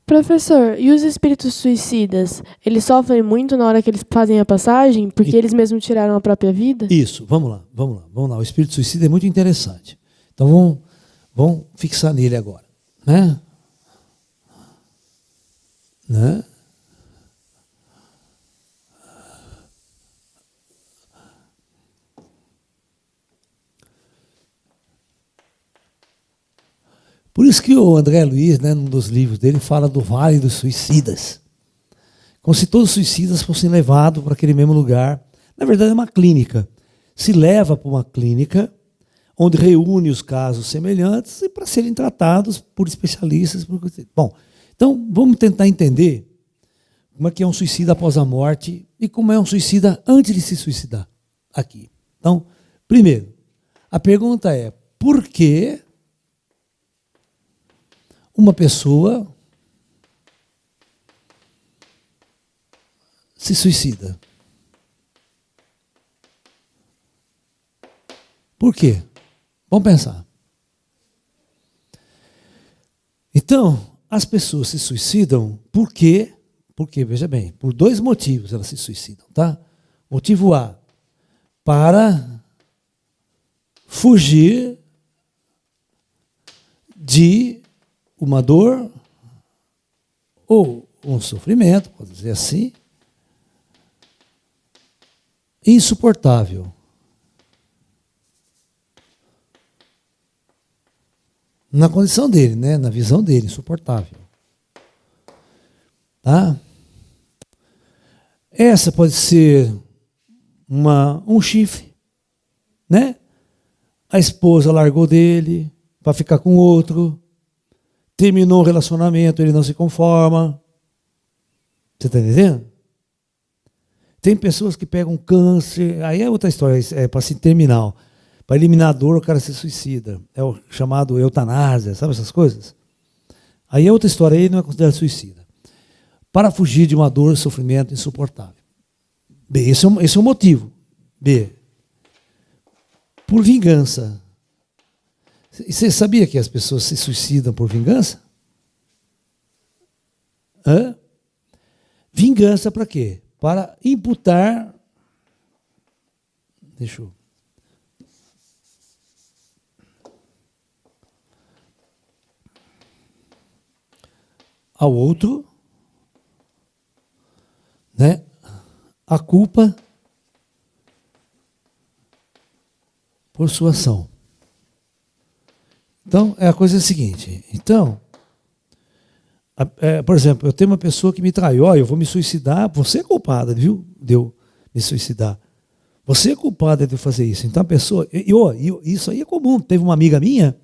Professor, e os espíritos suicidas? Eles sofrem muito na hora que eles fazem a passagem? Porque eles mesmos tiraram a própria vida? Isso, vamos lá. O espírito suicida é muito interessante. Então vamos fixar nele agora. Né? Por isso que o André Luiz, né, num dos livros dele, fala do Vale dos Suicidas. Como se todos os suicidas fossem levados para aquele mesmo lugar. Na verdade, é uma clínica. Se leva para uma clínica onde reúne os casos semelhantes e para serem tratados por especialistas. Bom, então vamos tentar entender como é que é um suicida após a morte e como é um suicida antes de se suicidar aqui. Então, primeiro, a pergunta é: por que uma pessoa se suicida? Por quê? Vamos pensar. Então, as pessoas se suicidam porque, veja bem, por dois motivos elas se suicidam, tá? Motivo A, para fugir de uma dor ou um sofrimento, pode dizer assim, insuportável. Na condição dele, né? Na visão dele, insuportável. Tá? Essa pode ser um chifre, né? A esposa largou dele para ficar com outro, terminou o relacionamento, ele não se conforma. Você está entendendo? Tem pessoas que pegam câncer, aí é outra história, é paciente terminal. Para eliminar a dor, o cara se suicida. É o chamado eutanásia, sabe essas coisas? Aí é outra história, aí não é considerado suicida. Para fugir de uma dor e sofrimento insuportável. B, esse é o motivo. B, por vingança. Você sabia que as pessoas se suicidam por vingança? Hã? Vingança para quê? Para imputar... Deixa eu... ao outro, né, a culpa por sua ação. Então, a coisa é a seguinte. Então, por exemplo, eu tenho uma pessoa que me traiu, eu vou me suicidar, você é culpada, viu? De eu me suicidar. Você é culpada de fazer isso. Então a pessoa... isso aí é comum. Teve uma amiga minha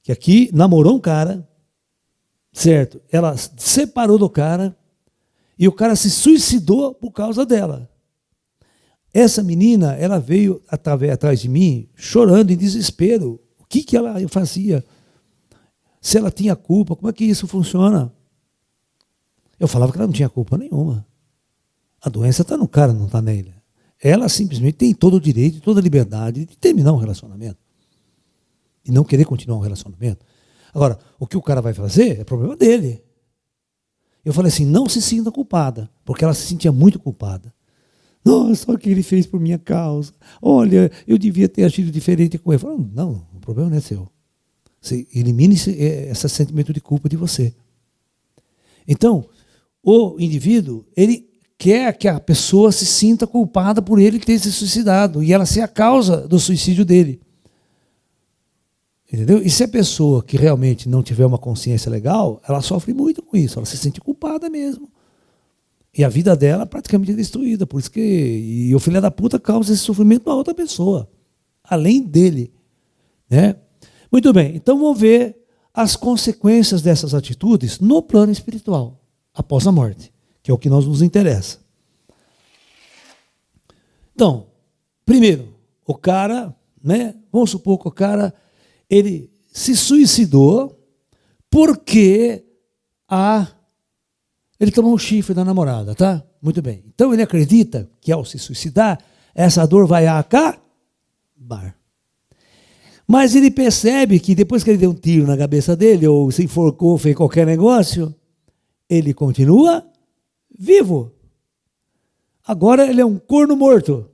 que aqui namorou um cara, certo? Ela separou do cara e o cara se suicidou por causa dela. Essa menina, ela veio atrás de mim chorando em desespero. O que ela fazia? Se ela tinha culpa, como é que isso funciona? Eu falava que ela não tinha culpa nenhuma. A doença está no cara, não está nele. Ela simplesmente tem todo o direito e toda a liberdade de terminar um relacionamento. E não querer continuar um relacionamento. Agora, o que o cara vai fazer é problema dele. Eu falei assim, não se sinta culpada, porque ela se sentia muito culpada. Nossa, só que ele fez por minha causa. Olha, eu devia ter agido diferente com ele. Eu falei, não, o problema não é seu. Você elimine esse sentimento de culpa de você. Então, o indivíduo, ele quer que a pessoa se sinta culpada por ele ter se suicidado. E ela ser a causa do suicídio dele. Entendeu? E se a pessoa que realmente não tiver uma consciência legal, ela sofre muito com isso. Ela se sente culpada mesmo. E a vida dela praticamente é destruída. Por isso que e o filho da puta causa esse sofrimento na outra pessoa. Além dele. Né? Muito bem. Então vamos ver as consequências dessas atitudes no plano espiritual. Após a morte. Que é o que nos interessa. Então, primeiro, o cara, né? Vamos supor que o cara, ele se suicidou porque ele tomou um chifre da namorada, tá? Muito bem. Então ele acredita que ao se suicidar, essa dor vai acabar. Mas ele percebe que depois que ele deu um tiro na cabeça dele, ou se enforcou, fez qualquer negócio, ele continua vivo. Agora ele é um corno morto. Ou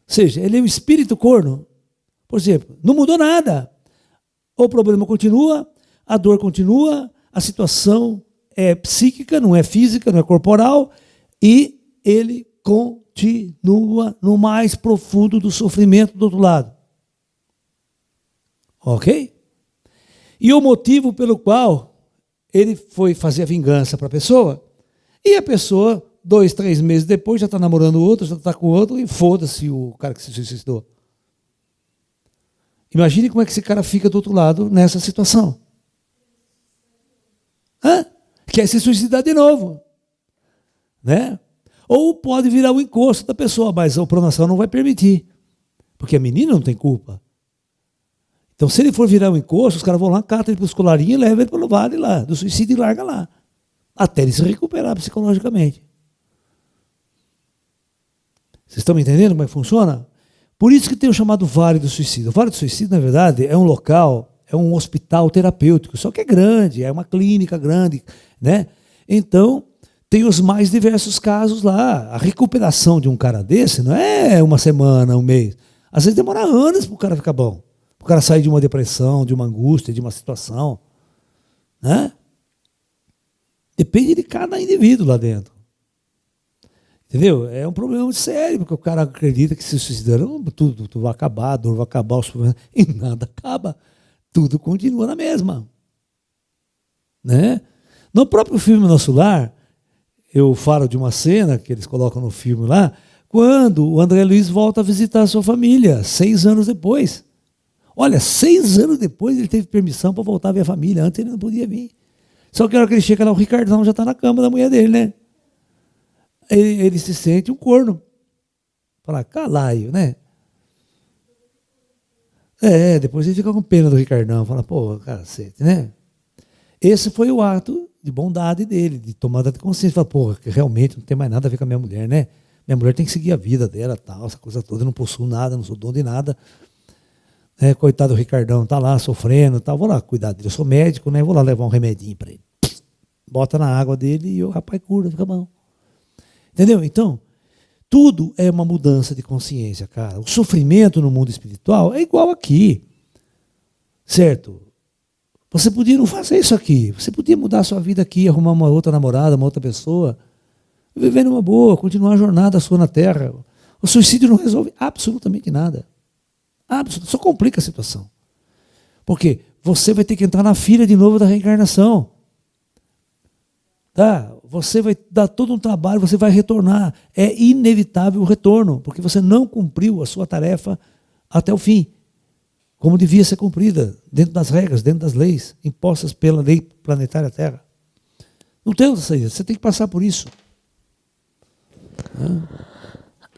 seja, ele é um espírito corno. Por exemplo, não mudou nada. O problema continua, a dor continua, a situação é psíquica, não é física, não é corporal, e ele continua no mais profundo do sofrimento do outro lado. Ok? E o motivo pelo qual ele foi fazer a vingança para a pessoa, e a pessoa, 2, 3 meses depois, já está namorando o outro, já está com o outro, e foda-se o cara que se suicidou. Imagine como é que esse cara fica do outro lado nessa situação. Quer se suicidar de novo. Né? Ou pode virar o encosto da pessoa, mas a pronação não vai permitir. Porque a menina não tem culpa. Então, se ele for virar o encosto, os caras vão lá, catam ele para os colarinhos e levam ele para o vale lá, do suicídio e larga lá. Até ele se recuperar psicologicamente. Vocês estão me entendendo como é que funciona? Por isso que tem o chamado Vale do Suicídio. O Vale do Suicídio, na verdade, é um local, é um hospital terapêutico, só que é grande, é uma clínica grande, né? Então, tem os mais diversos casos lá. A recuperação de um cara desse não é uma semana, um mês. Às vezes demora anos para o cara ficar bom. Para o cara sair de uma depressão, de uma angústia, de uma situação. Né? Depende de cada indivíduo lá dentro. Entendeu? É um problema muito sério, porque o cara acredita que se suicidando, tudo vai acabar, a dor vai acabar, os problemas, e nada acaba. Tudo continua na mesma. Né? No próprio filme Nosso Lar, eu falo de uma cena que eles colocam no filme lá, quando o André Luiz volta a visitar a sua família, 6 anos depois. Olha, 6 anos depois ele teve permissão para voltar a ver a família, antes ele não podia vir. Só que a hora que ele chega lá, o Ricardão já está na cama da mulher dele, né? Ele se sente um corno. Fala, calaio, né? Depois ele fica com pena do Ricardão. Fala, pô, cacete, né? Esse foi o ato de bondade dele, de tomada de consciência. Fala, pô, realmente não tem mais nada a ver com a minha mulher, né? Minha mulher tem que seguir a vida dela, tal, essa coisa toda. Eu não possuo nada, não sou dono de nada. Coitado do Ricardão, tá lá sofrendo, tal. Vou lá cuidar dele. Eu sou médico, né? Vou lá levar um remedinho para ele. Bota na água dele e o rapaz cura, fica bom. Entendeu? Então, tudo é uma mudança de consciência, cara. O sofrimento no mundo espiritual é igual aqui. Certo? Você podia não fazer isso aqui. Você podia mudar a sua vida aqui, arrumar uma outra namorada, uma outra pessoa, viver numa boa, continuar a jornada sua na Terra. O suicídio não resolve absolutamente nada. Só complica a situação. Porque você vai ter que entrar na fila de novo da reencarnação. Tá? você vai dar todo um trabalho, você vai retornar. É inevitável o retorno, porque você não cumpriu a sua tarefa até o fim, como devia ser cumprida, dentro das regras, dentro das leis, impostas pela lei planetária Terra. Não tem outra saída, você tem que passar por isso.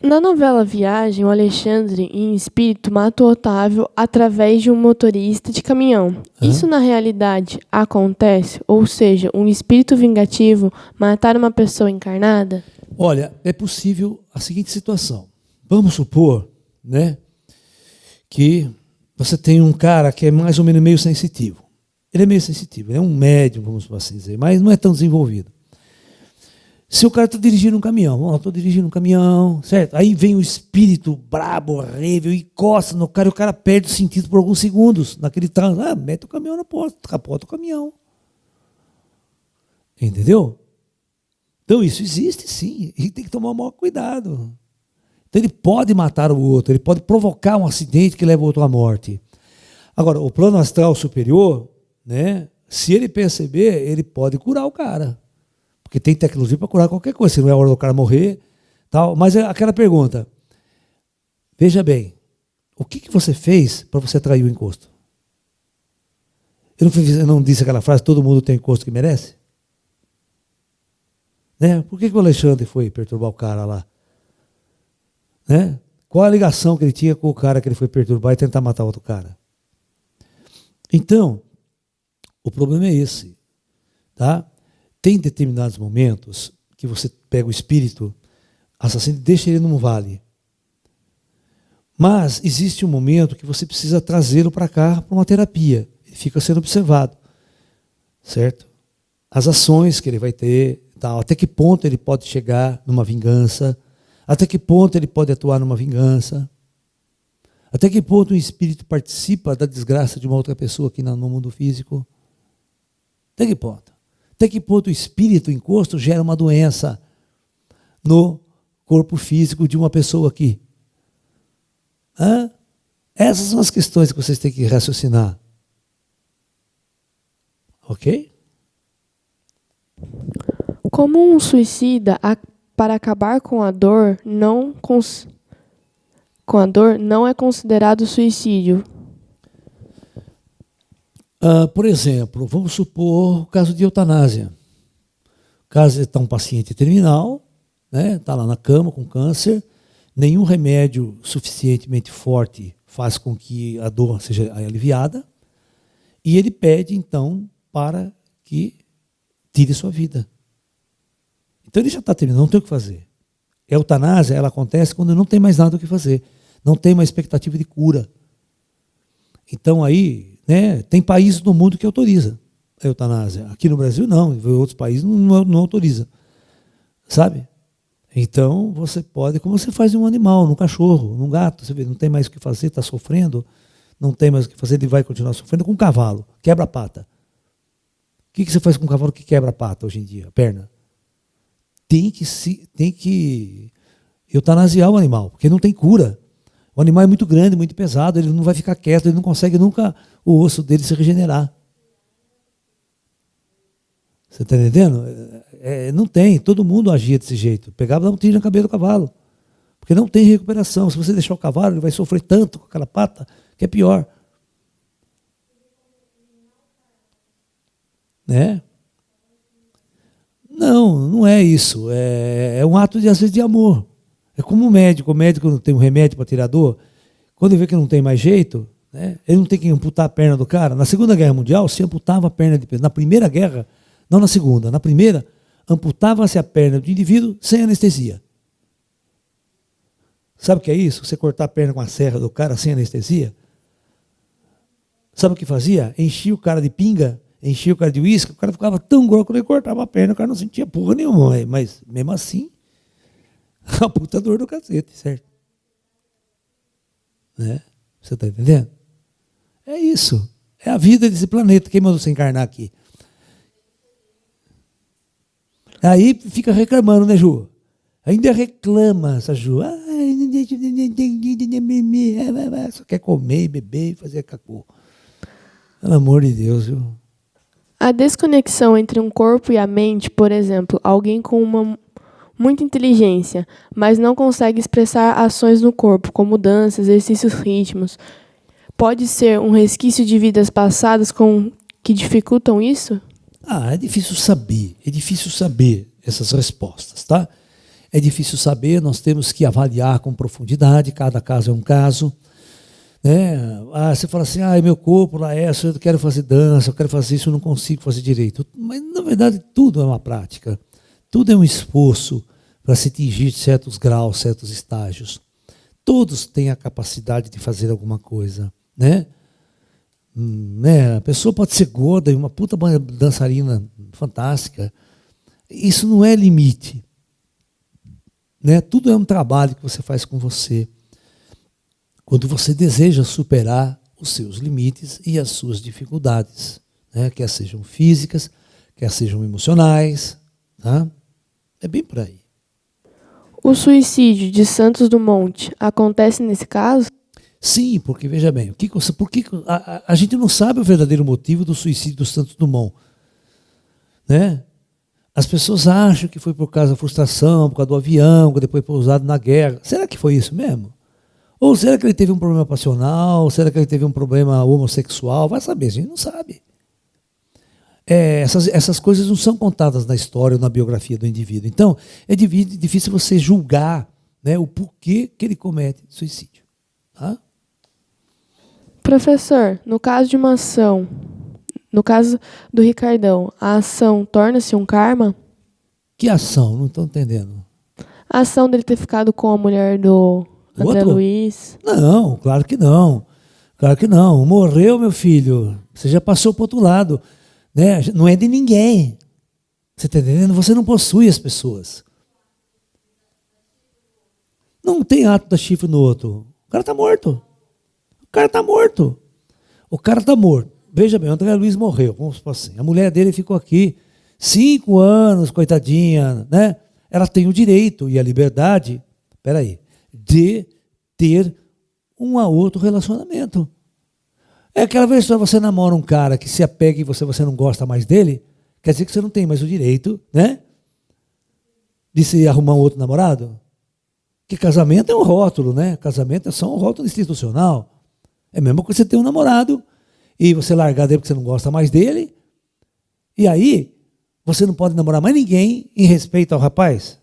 Na novela Viagem, o Alexandre, em espírito, mata o Otávio através de um motorista de caminhão. Isso, na realidade, acontece? Ou seja, um espírito vingativo matar uma pessoa encarnada? Olha, é possível a seguinte situação. Vamos supor, né, que você tem um cara que é mais ou menos meio sensitivo. Ele é meio sensitivo, ele é um médium, vamos assim dizer, mas não é tão desenvolvido. Se o cara está dirigindo um caminhão, estou dirigindo um caminhão, certo? Aí vem o espírito brabo, horrível, encosta no cara e o cara perde o sentido por alguns segundos. Naquele trânsito, mete o caminhão na porta, capota o caminhão. Entendeu? Então isso existe sim, e tem que tomar o maior cuidado. Então ele pode matar o outro, ele pode provocar um acidente que leva o outro à morte. Agora, o plano astral superior, né, se ele perceber, ele pode curar o cara. Porque tem tecnologia para curar qualquer coisa, se não é a hora do cara morrer. Tal. Mas é aquela pergunta, veja bem, o que você fez para você atrair o encosto? Eu não disse aquela frase, todo mundo tem o encosto que merece? Né? Por que o Alexandre foi perturbar o cara lá? Né? Qual a ligação que ele tinha com o cara que ele foi perturbar e tentar matar outro cara? Então, o problema é esse. Tá? Tem determinados momentos que você pega o espírito assassino e deixa ele num vale. Mas existe um momento que você precisa trazê-lo para cá para uma terapia. Ele fica sendo observado. Certo? As ações que ele vai ter, tal, até que ponto ele pode chegar numa vingança, até que ponto ele pode atuar numa vingança, até que ponto o espírito participa da desgraça de uma outra pessoa aqui no mundo físico. Até que ponto? Até que ponto o espírito, o encosto, gera uma doença no corpo físico de uma pessoa aqui? Essas são as questões que vocês têm que raciocinar. Ok? Como um suicida, para acabar com a dor, não é considerado suicídio. Por exemplo, vamos supor o caso de eutanásia. O caso está um paciente terminal, né, está lá na cama com câncer, nenhum remédio suficientemente forte faz com que a dor seja aliviada, e ele pede, então, para que tire sua vida. Então ele já está terminando, não tem o que fazer. A eutanásia, ela acontece quando não tem mais nada o que fazer, não tem uma expectativa de cura. Então aí, né, tem países no mundo que autoriza a eutanásia. Aqui no Brasil não, em outros países não autoriza. Sabe? Então você pode, como você faz em um animal, num cachorro, num gato, você vê, não tem mais o que fazer, está sofrendo, não tem mais o que fazer, ele vai continuar sofrendo. Com um cavalo, quebra a pata. O que você faz com um cavalo que quebra a pata hoje em dia, a perna? Tem que eutanasiar o animal, porque não tem cura. O animal é muito grande, muito pesado, ele não vai ficar quieto, ele não consegue nunca o osso dele se regenerar. Você está entendendo? Não tem, todo mundo agia desse jeito. Pegava e dava um tiro na cabeça do cavalo. Porque não tem recuperação. Se você deixar o cavalo, ele vai sofrer tanto com aquela pata, que é pior. Né? Não é isso. É um ato, às vezes, de amor. É como o médico não tem um remédio para tirar dor. Quando ele vê que não tem mais jeito, né, ele não tem que amputar a perna do cara. Na Segunda Guerra Mundial, se amputava a perna de pessoa. Na Primeira Guerra, não na Segunda, na Primeira, amputava-se a perna do indivíduo sem anestesia. Sabe o que é isso? Você cortar a perna com a serra do cara sem anestesia? Sabe o que fazia? Enchia o cara de pinga, enchia o cara de uísque, o cara ficava tão grosso que ele cortava a perna, o cara não sentia porra nenhuma. Mas, mesmo assim, a puta dor do cacete, certo? Né? Você está entendendo? É isso. É a vida desse planeta. Quem mandou você encarnar aqui? Aí fica reclamando, né, Ju? Ainda reclama essa Ju. Só quer comer, beber e fazer cacô. Pelo amor de Deus, viu? A desconexão entre um corpo e a mente, por exemplo, alguém com muita inteligência, mas não consegue expressar ações no corpo, como dança, exercícios, ritmos, pode ser um resquício de vidas passadas que dificultam isso? É difícil saber essas respostas, tá? É difícil saber, nós temos que avaliar com profundidade, cada caso é um caso. Né? Você fala assim, meu corpo lá eu quero fazer dança, eu quero fazer isso, eu não consigo fazer direito. Mas, na verdade, tudo é uma prática. Tudo é um esforço para se atingir certos graus, certos estágios. Todos têm a capacidade de fazer alguma coisa. Né? A pessoa pode ser gorda e uma puta dançarina fantástica. Isso não é limite. Né? Tudo é um trabalho que você faz com você. Quando você deseja superar os seus limites e as suas dificuldades, né? Quer sejam físicas, quer sejam emocionais, tá? É bem por aí. O suicídio de Santos Dumont acontece nesse caso? Sim, porque veja bem, a gente não sabe o verdadeiro motivo do suicídio do Santos Dumont, né? As pessoas acham que foi por causa da frustração, por causa do avião, que depois foi usado na guerra. Será que foi isso mesmo? Ou será que ele teve um problema passional? Será que ele teve um problema homossexual? Vai saber, a gente não sabe. Essas coisas não são contadas na história ou na biografia do indivíduo. Então, é difícil você julgar, né, o porquê que ele comete suicídio. Tá? Professor, no caso de uma ação, no caso do Ricardão, a ação torna-se um karma? Que ação? Não estou entendendo. A ação dele ter ficado com a mulher do André Luiz? Não, claro que não. Claro que não. Morreu, meu filho. Você já passou para o outro lado. Né? Não é de ninguém. Você está entendendo? Você não possui as pessoas. Não tem ato da chifre no outro. O cara está morto. O cara está morto. O cara está morto. Veja bem, o André Luiz morreu. Vamos supor assim. A mulher dele ficou aqui 5 anos, coitadinha, né? Ela tem o direito e a liberdade, de ter um a outro relacionamento. É aquela vez que você namora um cara que se apega e você não gosta mais dele, quer dizer que você não tem mais o direito, né? De se arrumar um outro namorado. Que casamento é um rótulo, né? Casamento é só um rótulo institucional. É mesmo que você ter um namorado e você largar dele porque você não gosta mais dele, e aí você não pode namorar mais ninguém em respeito ao rapaz.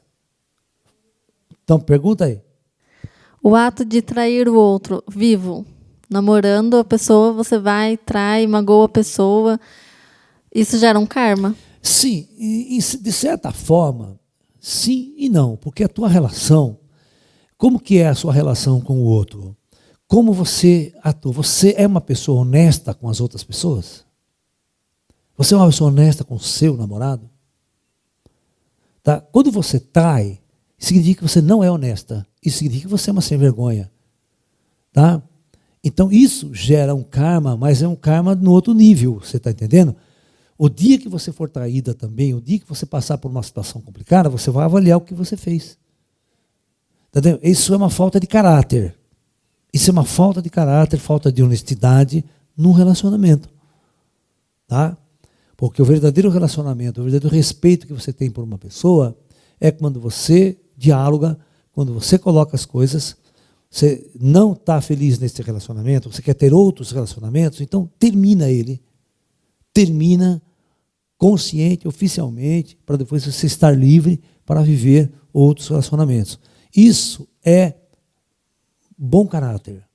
Então, pergunta aí. O ato de trair o outro vivo, namorando a pessoa, você vai, trai, magoa a pessoa, isso gera um karma? Sim, de certa forma, sim e não, porque a tua relação, como que é a sua relação com o outro? Como você atua? Você é uma pessoa honesta com as outras pessoas? Você é uma pessoa honesta com o seu namorado? Tá? Quando você trai, significa que você não é honesta. Isso significa que você é uma sem vergonha. Tá? Então isso gera um karma, mas é um karma no outro nível, você está entendendo? O dia que você for traída também, o dia que você passar por uma situação complicada, você vai avaliar o que você fez. Tá entendendo? Isso é uma falta de caráter. Isso é uma falta de caráter, falta de honestidade num relacionamento. Tá? Porque o verdadeiro relacionamento, o verdadeiro respeito que você tem por uma pessoa é quando você dialoga, quando você coloca as coisas, você não está feliz nesse relacionamento, você quer ter outros relacionamentos, então termina ele. Termina consciente, oficialmente, para depois você estar livre para viver outros relacionamentos. Isso é bom caráter.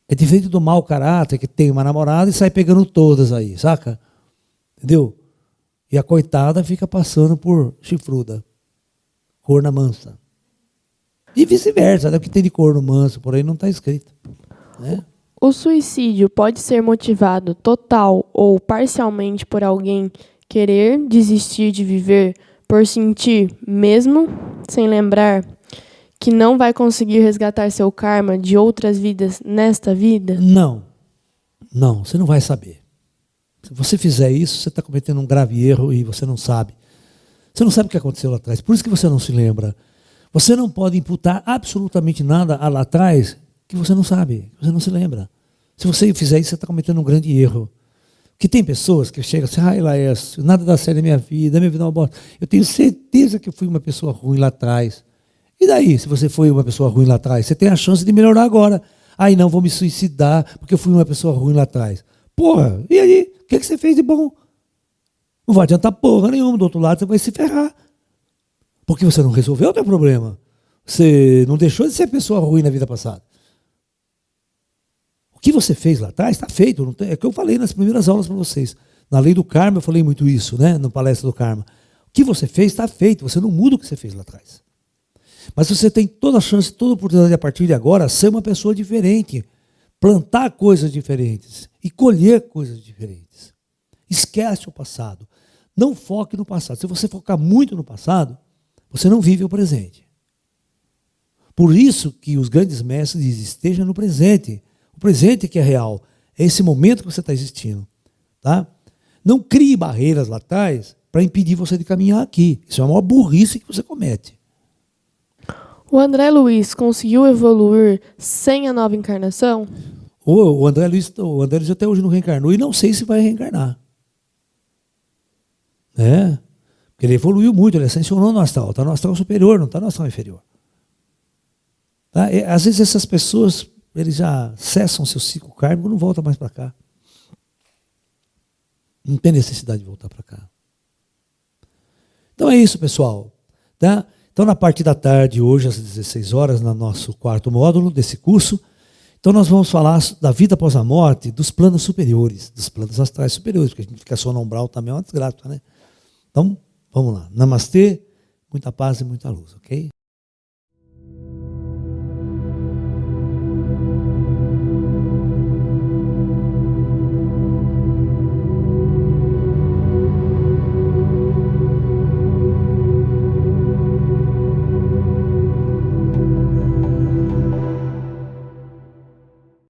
É diferente do mau caráter, que tem uma namorada e sai pegando todas aí, saca? Entendeu? E a coitada fica passando por chifruda. Corna mansa. E vice-versa, né? O que tem de corno manso, por aí não está escrito. Né? O suicídio pode ser motivado total ou parcialmente por alguém querer desistir de viver por sentir, mesmo sem lembrar, que não vai conseguir resgatar seu karma de outras vidas nesta vida? Não. Não, você não vai saber. Se você fizer isso, você está cometendo um grave erro e você não sabe. Você não sabe o que aconteceu lá atrás. Por isso que você não se lembra. Você não pode imputar absolutamente nada lá atrás que você não sabe, que você não se lembra. Se você fizer isso, você está cometendo um grande erro. Que tem pessoas que chegam assim, ai, Laércio, nada dá certo na minha vida é uma bosta. Eu tenho certeza que eu fui uma pessoa ruim lá atrás. E daí, se você foi uma pessoa ruim lá atrás, você tem a chance de melhorar agora. Ai, não, vou me suicidar porque eu fui uma pessoa ruim lá atrás. Porra, e aí? O que você fez de bom? Não vai adiantar porra nenhuma. Do outro lado, você vai se ferrar. Porque você não resolveu o teu problema. Você não deixou de ser pessoa ruim na vida passada. O que você fez lá atrás está feito. Não tem, é o que eu falei nas primeiras aulas para vocês. Na lei do karma, eu falei muito isso, né? Na palestra do karma. O que você fez está feito. Você não muda o que você fez lá atrás. Mas você tem toda a chance, toda a oportunidade a partir de agora ser uma pessoa diferente. Plantar coisas diferentes. E colher coisas diferentes. Esquece o passado. Não foque no passado. Se você focar muito no passado, você não vive o presente. Por isso que os grandes mestres dizem, esteja no presente. O presente que é real. É esse momento que você está existindo. Tá? Não crie barreiras lá atrás para impedir você de caminhar aqui. Isso é a maior burrice que você comete. O André Luiz conseguiu evoluir sem a nova encarnação? O André Luiz até hoje não reencarnou e não sei se vai reencarnar. Porque ele evoluiu muito, ele ascensionou no astral. Está no astral superior, não está no astral inferior. Tá? Às vezes essas pessoas, eles já cessam seu ciclo kármico e não voltam mais para cá. Não tem necessidade de voltar para cá. Então é isso, pessoal. Tá? Então na parte da tarde, hoje às 16 horas, no nosso quarto módulo desse curso, então nós vamos falar da vida após a morte, dos planos superiores, dos planos astrais superiores, porque a gente fica só no umbral também é uma desgraça, né? Então, vamos lá. Namastê, muita paz e muita luz, ok?